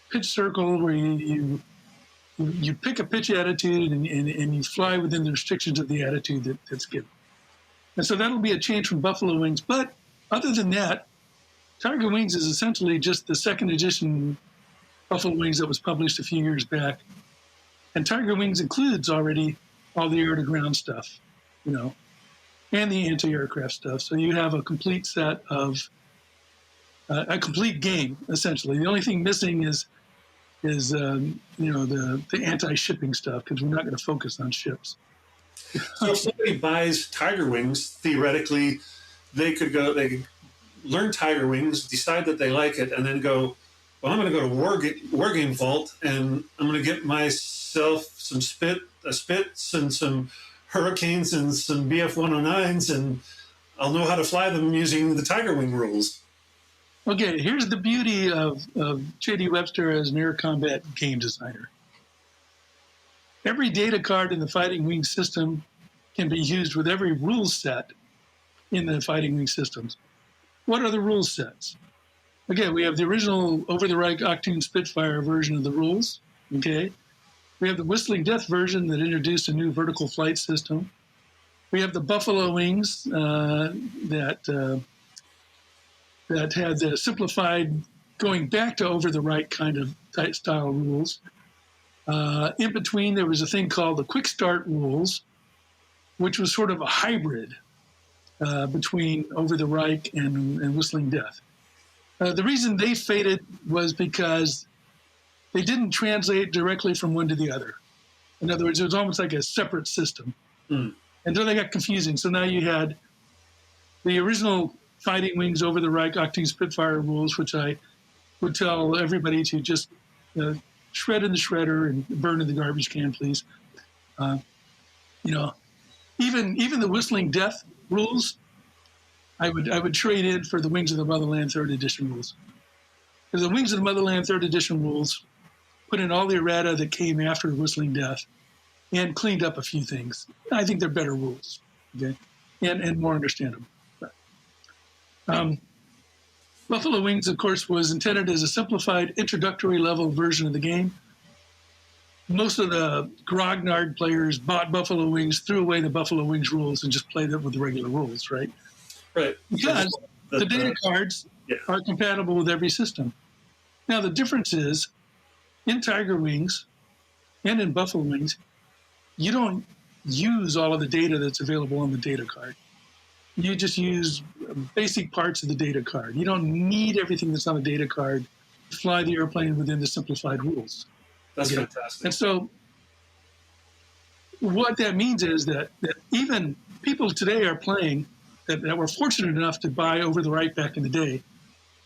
S2: pitch circle where you pick a pitch attitude and you fly within the restrictions of the attitude that's given. And so that'll be a change from Buffalo Wings. But other than that, Tiger Wings is essentially just the second edition Buffalo Wings that was published a few years back. And Tiger Wings includes already all the air-to-ground stuff, and the anti-aircraft stuff. So you have a complete set of a complete game, essentially. The only thing missing is the anti-shipping stuff, because we're not going to focus on ships. So
S3: if somebody buys Tiger Wings, theoretically, they could learn Tiger Wings, decide that they like it, and then go, well, I'm going to go to War Game Vault, and I'm going to get myself some Spits and some Hurricanes and some BF-109s, and I'll know how to fly them using the Tiger Wing rules.
S2: Okay, here's the beauty of J.D. Webster as an air combat game designer. Every data card in the Fighting Wing system can be used with every rule set in the Fighting Wing systems. What are the rule sets? Again, we have the original Over-the-Reich Octoon Spitfire version of the rules. Okay, we have the Whistling Death version that introduced a new vertical flight system. We have the Buffalo Wings that had the simplified, going back to Over-the-Reich kind of style rules. In between, there was a thing called the Quick Start rules, which was sort of a hybrid between Over-the-Reich and Whistling Death. The reason they faded was because they didn't translate directly from one to the other. In other words, it was almost like a separate system. And so they got confusing. So now you had the original Fighting Wings Over-the-Reich Octoon Spitfire rules, which I would tell everybody to just shred in the shredder and burn in the garbage can, please. Even the Whistling Death rules, I would trade in for the Wings of the Motherland 3rd Edition rules. Because the Wings of the Motherland 3rd Edition rules put in all the errata that came after Whistling Death and cleaned up a few things. I think they're better rules, okay, and more understandable. Buffalo Wings, of course, was intended as a simplified introductory level version of the game. Most of the grognard players bought Buffalo Wings, threw away the Buffalo Wings rules, and just played them with the regular rules, right?
S3: Right.
S2: Because the data cards are compatible with every system. Now, the difference is, in Tiger Wings and in Buffalo Wings, you don't use all of the data that's available on the data card. You just use basic parts of the data card. You don't need everything that's on a data card to fly the airplane within the simplified rules.
S3: That's fantastic.
S2: And so what that means is that even people today are playing that were fortunate enough to buy Over-the-Reich back in the day.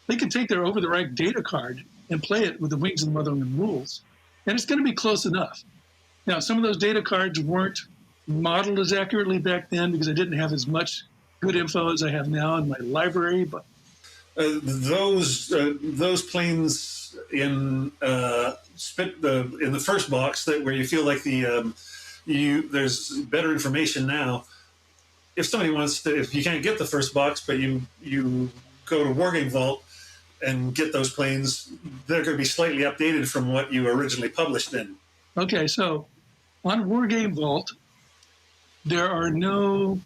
S2: They can take their Over-the-Reich data card and play it with the Wings of the Motherland rules. And it's going to be close enough. Now, some of those data cards weren't modeled as accurately back then because I didn't have as much good info as I have now in my library. But
S3: those planes in in the first box where you feel like there's better information now. If somebody wants to, if you can't get the first box, but you go to War Game Vault and get those planes, they're going to be slightly updated from what you originally published in.
S2: Okay, so on War Game Vault, there are no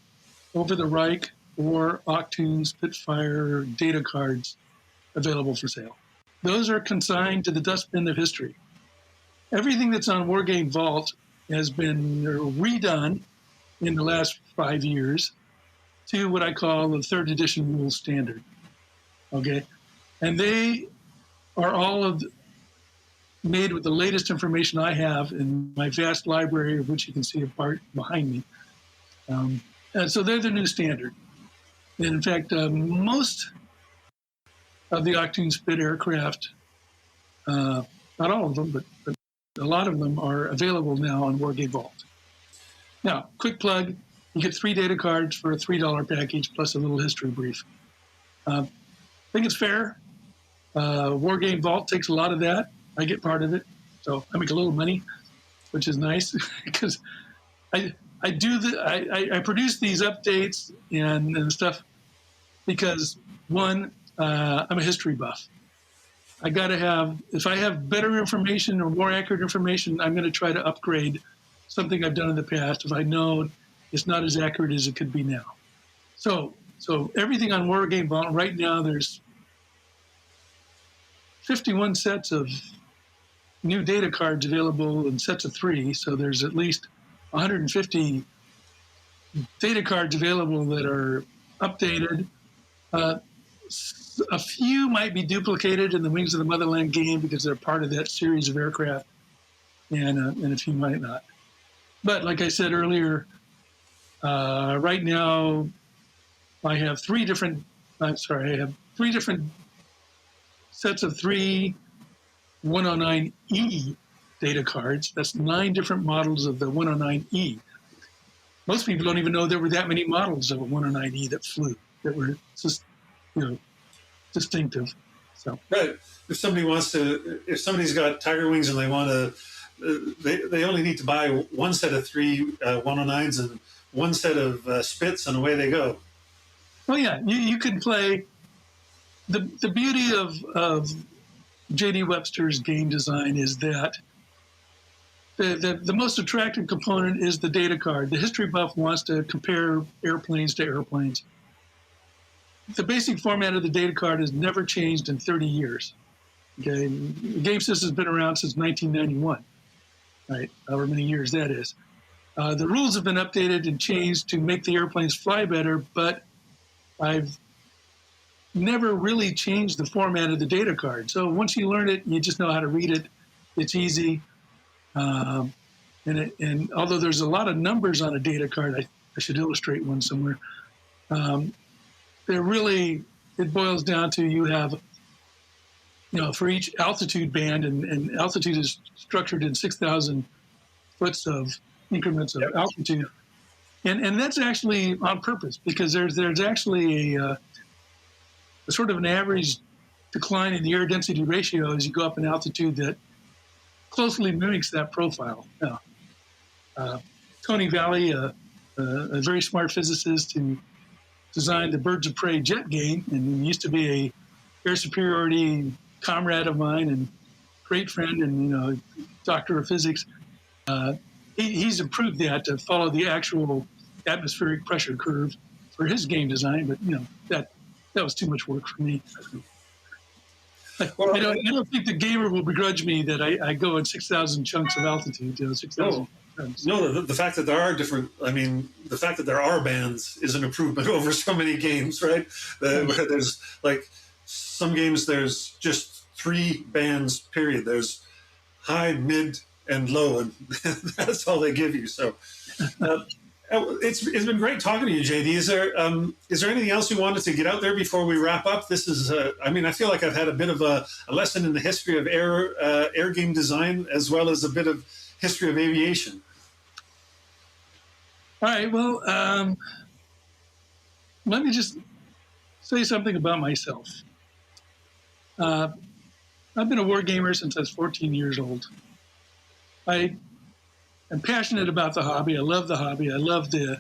S2: Over-the-Reich or Octoon Spitfire data cards available for sale. Those are consigned to the dustbin of history. Everything that's on War Game Vault has been redone in the last 5 years to what I call the 3rd edition rules standard. Okay, and they are all made with the latest information I have in my vast library, of which you can see a part behind me. And so they're the new standard. And in fact, most of the Octoon Spit aircraft, not all of them, but a lot of them are available now on War Game Vault. Now, quick plug, you get 3 data cards for a $3 package plus a little history brief. I think it's fair. War Game Vault takes a lot of that. I get part of it. So I make a little money, which is nice because I produce these updates and stuff because, one, I'm a history buff. I got to have, if I have better information or more accurate information, I'm going to try to upgrade something I've done in the past if I know it's not as accurate as it could be now. So everything on War Game Vault right now, there's 51 sets of new data cards available in sets of 3. So there's at least 150 data cards available that are updated. A few might be duplicated in the Wings of the Motherland game because they're part of that series of aircraft, and a few might not. But like I said earlier, right now I have three different sets of three 109E data cards. That's 9 different models of the 109E. Most people don't even know there were that many models of a 109E that flew, that were just, distinctive. So
S3: right. If somebody's got tiger wings and they want to, they only need to buy one set of three 109s and one set of Spits, and away they go.
S2: oh yeah, you can play. The beauty of J.D. Webster's game design is that the most attractive component is the data card. The history buff wants to compare airplanes to airplanes. The basic format of the data card has never changed in 30 years. Okay, the game system has been around since 1991, right? However many years that is. The rules have been updated and changed to make the airplanes fly better, but I've never really changed the format of the data card. So once you learn it, you just know how to read it. It's easy. And although there's a lot of numbers on a data card, I should illustrate one somewhere. It boils down to you have, for each altitude band, and altitude is structured in 6,000 foot of increments of altitude. And that's actually on purpose, because there's actually a sort of an average decline in the air density ratio as you go up in altitude that closely mimics that profile. Now, Tony Valley, a very smart physicist who designed the Birds of Prey jet game, and he used to be a air superiority comrade of mine and great friend and doctor of physics. He's improved that to follow the actual atmospheric pressure curve for his game design, but that was too much work for me.
S3: Well,
S2: I don't think the gamer will begrudge me that I go in 6,000 chunks of altitude. 6,000.
S3: No, the fact that there are the fact that there are bands is an improvement over so many games, right? Where there's like some games, there's just 3 bands, period. There's high, mid, and low, and that's all they give you. So it's been great talking to you, JD. Is there anything else you wanted to get out there before we wrap up? This is, I feel like I've had a bit of a lesson in the history of air game design, as well as a bit of history of aviation.
S2: All right. Well, let me just say something about myself. I've been a war gamer since I was 14 years old. I am passionate about the hobby. I love the hobby. I love the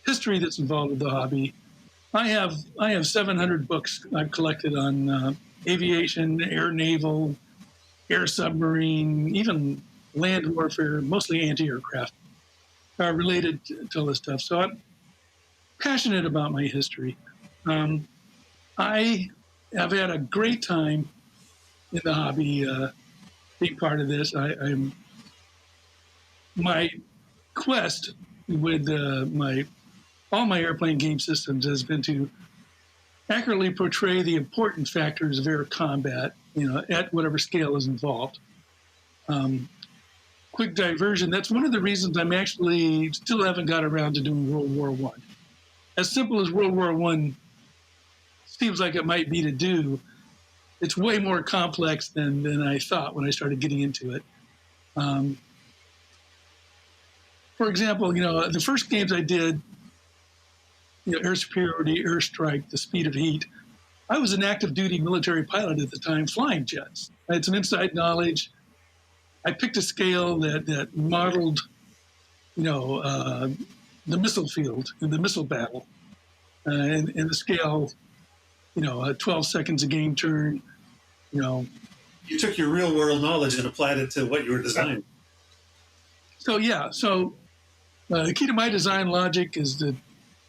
S2: history that's involved with the hobby. I have 700 books I've collected on aviation, air naval, air submarine, even land warfare, mostly anti-aircraft related to all this stuff. So I'm passionate about my history. I have had a great time in the hobby, being part of this. My quest with all my airplane game systems has been to accurately portray the important factors of air combat, at whatever scale is involved. Quick diversion. That's one of the reasons I'm actually still haven't got around to doing World War I. As simple as World War I seems like it might be to do, it's way more complex than I thought when I started getting into it. For example, the first games I did, air superiority, airstrike, the speed of heat, I was an active duty military pilot at the time, flying jets. I had some inside knowledge. I picked a scale that modeled, the missile field and the missile battle, and the scale, 12 seconds a game turn,
S3: You took your real world knowledge and applied it to what you were designing.
S2: So the key to my design logic is that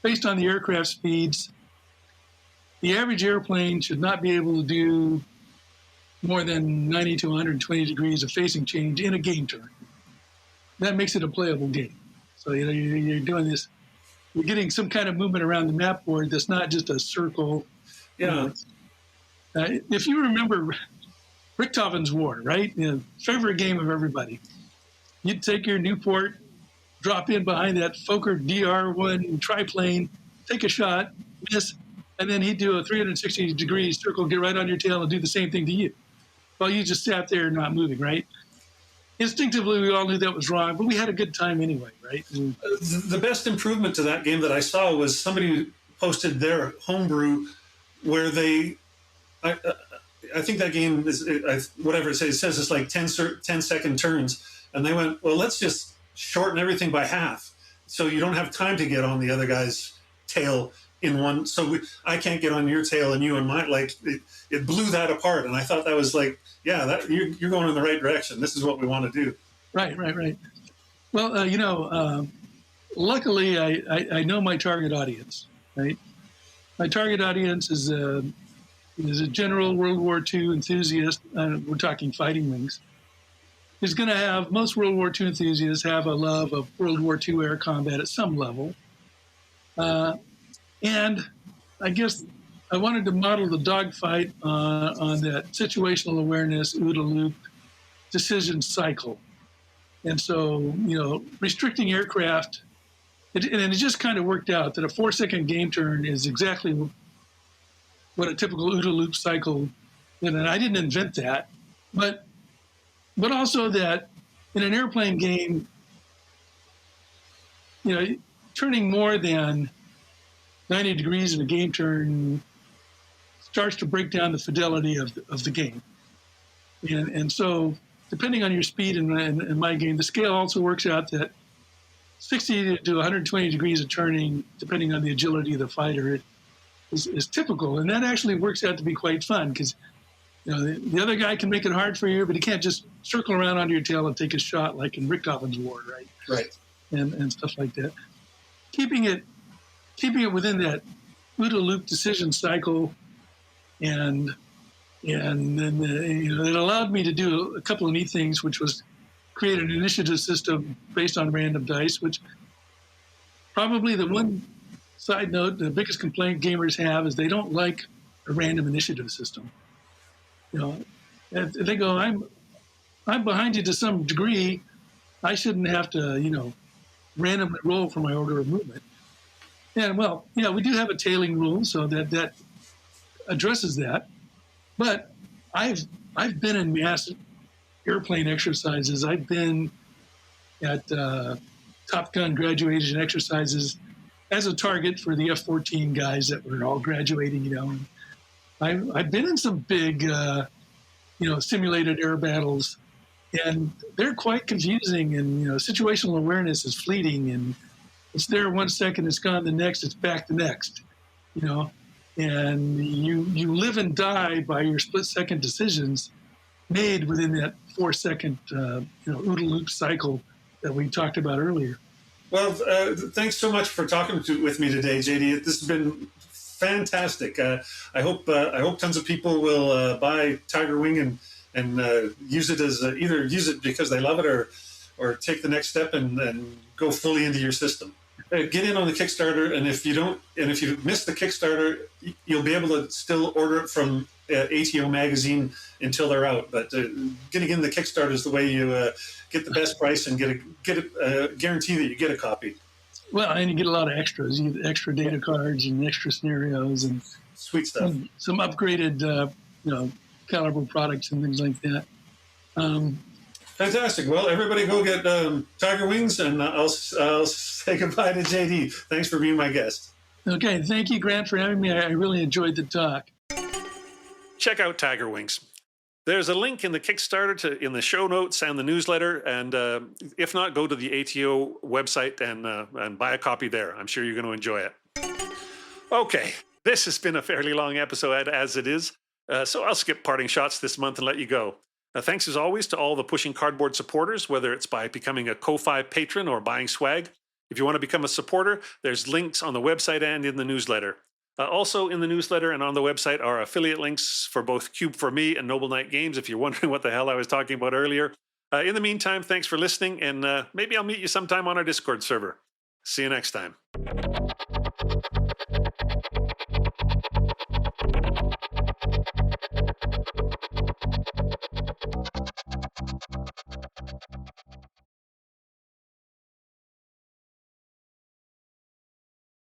S2: based on the aircraft speeds, the average airplane should not be able to do more than 90 to 120 degrees of facing change in a game turn. That makes it a playable game. So you're doing this, you're getting some kind of movement around the map board that's not just a circle.
S3: Yeah.
S2: If you remember Richthofen's War, right? Favorite game of everybody. You'd take your Newport, drop in behind that Fokker DR-1 triplane, take a shot, miss, and then he'd do a 360-degree circle, get right on your tail, and do the same thing to you. Well, you just sat there not moving, right? Instinctively, we all knew that was wrong, but we had a good time anyway, right?
S3: The best improvement to that game that I saw was somebody posted their homebrew where I think that game is, whatever it says it's like 10-second turns. And they went, well, let's just shorten everything by half. So you don't have time to get on the other guy's tail in one. So I can't get on your tail and you on mine. Like it blew that apart. And I thought that was like, yeah, you're going in the right direction. This is what we want to do.
S2: Right. Well, luckily I know my target audience, right? My target audience is a general World War II enthusiast. We're talking fighting wings. Is going to have, most World War II enthusiasts have a love of World War II air combat at some level. And I guess I wanted to model the dogfight on that situational awareness, OODA loop decision cycle. And so, restricting aircraft, and it just kind of worked out that a 4-second game turn is exactly what a typical OODA loop cycle, and I didn't invent that, but also that in an airplane game, turning more than 90 degrees in a game turn starts to break down the fidelity of the game. And so depending on your speed in my game, the scale also works out that 60 to 120 degrees of turning, depending on the agility of the fighter, is typical. And that actually works out to be quite fun because the other guy can make it hard for you, but he can't just circle around onto your tail and take a shot like in Richthofen's War, right?
S3: Right.
S2: And stuff like that. Keeping it within that OODA loop decision cycle, and then it allowed me to do a couple of neat things, which was create an initiative system based on random dice, which probably the one side note, the biggest complaint gamers have is they don't like a random initiative system. And they go, I'm behind you to some degree. I shouldn't have to, randomly roll for my order of movement. And well, we do have a tailing rule, so that addresses that. But I've been in mass airplane exercises. I've been at Top Gun graduation exercises as a target for the F-14 guys that were all graduating. I've been in some big, simulated air battles, and they're quite confusing. And situational awareness is fleeting, and it's there 1 second, it's gone the next, it's back the next. And you live and die by your split-second decisions made within that 4-second, OODA loop cycle that we talked about earlier.
S3: Well, thanks so much for talking with me today, JD. This has been fantastic. I hope tons of people will buy Tiger Wing and use it as either use it because they love it or take the next step and go fully into your system. Get in on the Kickstarter, and if you miss the Kickstarter, you'll be able to still order it from ATO magazine until they're out. But getting in the Kickstarter is the way you get the best price and get a guarantee that you get a copy.
S2: Well, and you get a lot of extras. You get extra data cards and extra scenarios and
S3: sweet stuff.
S2: Some upgraded, caliber products and things like that.
S3: Fantastic. Well, everybody go get Tiger Wings, and I'll say goodbye to JD. Thanks for being my guest.
S2: Okay. Thank you, Grant, for having me. I really enjoyed the talk.
S1: Check out Tiger Wings. There's a link in the Kickstarter in the show notes and the newsletter. And if not, go to the ATO website and buy a copy there. I'm sure you're going to enjoy it. Okay. This has been a fairly long episode as it is. So I'll skip parting shots this month and let you go. Thanks as always to all the Pushing Cardboard supporters, whether it's by becoming a Ko-Fi patron or buying swag. If you want to become a supporter, there's links on the website and in the newsletter. Also in the newsletter and on the website are affiliate links for both Cube for Me and Noble Knight Games, if you're wondering what the hell I was talking about earlier. In the meantime, thanks for listening, and maybe I'll meet you sometime on our Discord server. See you next time.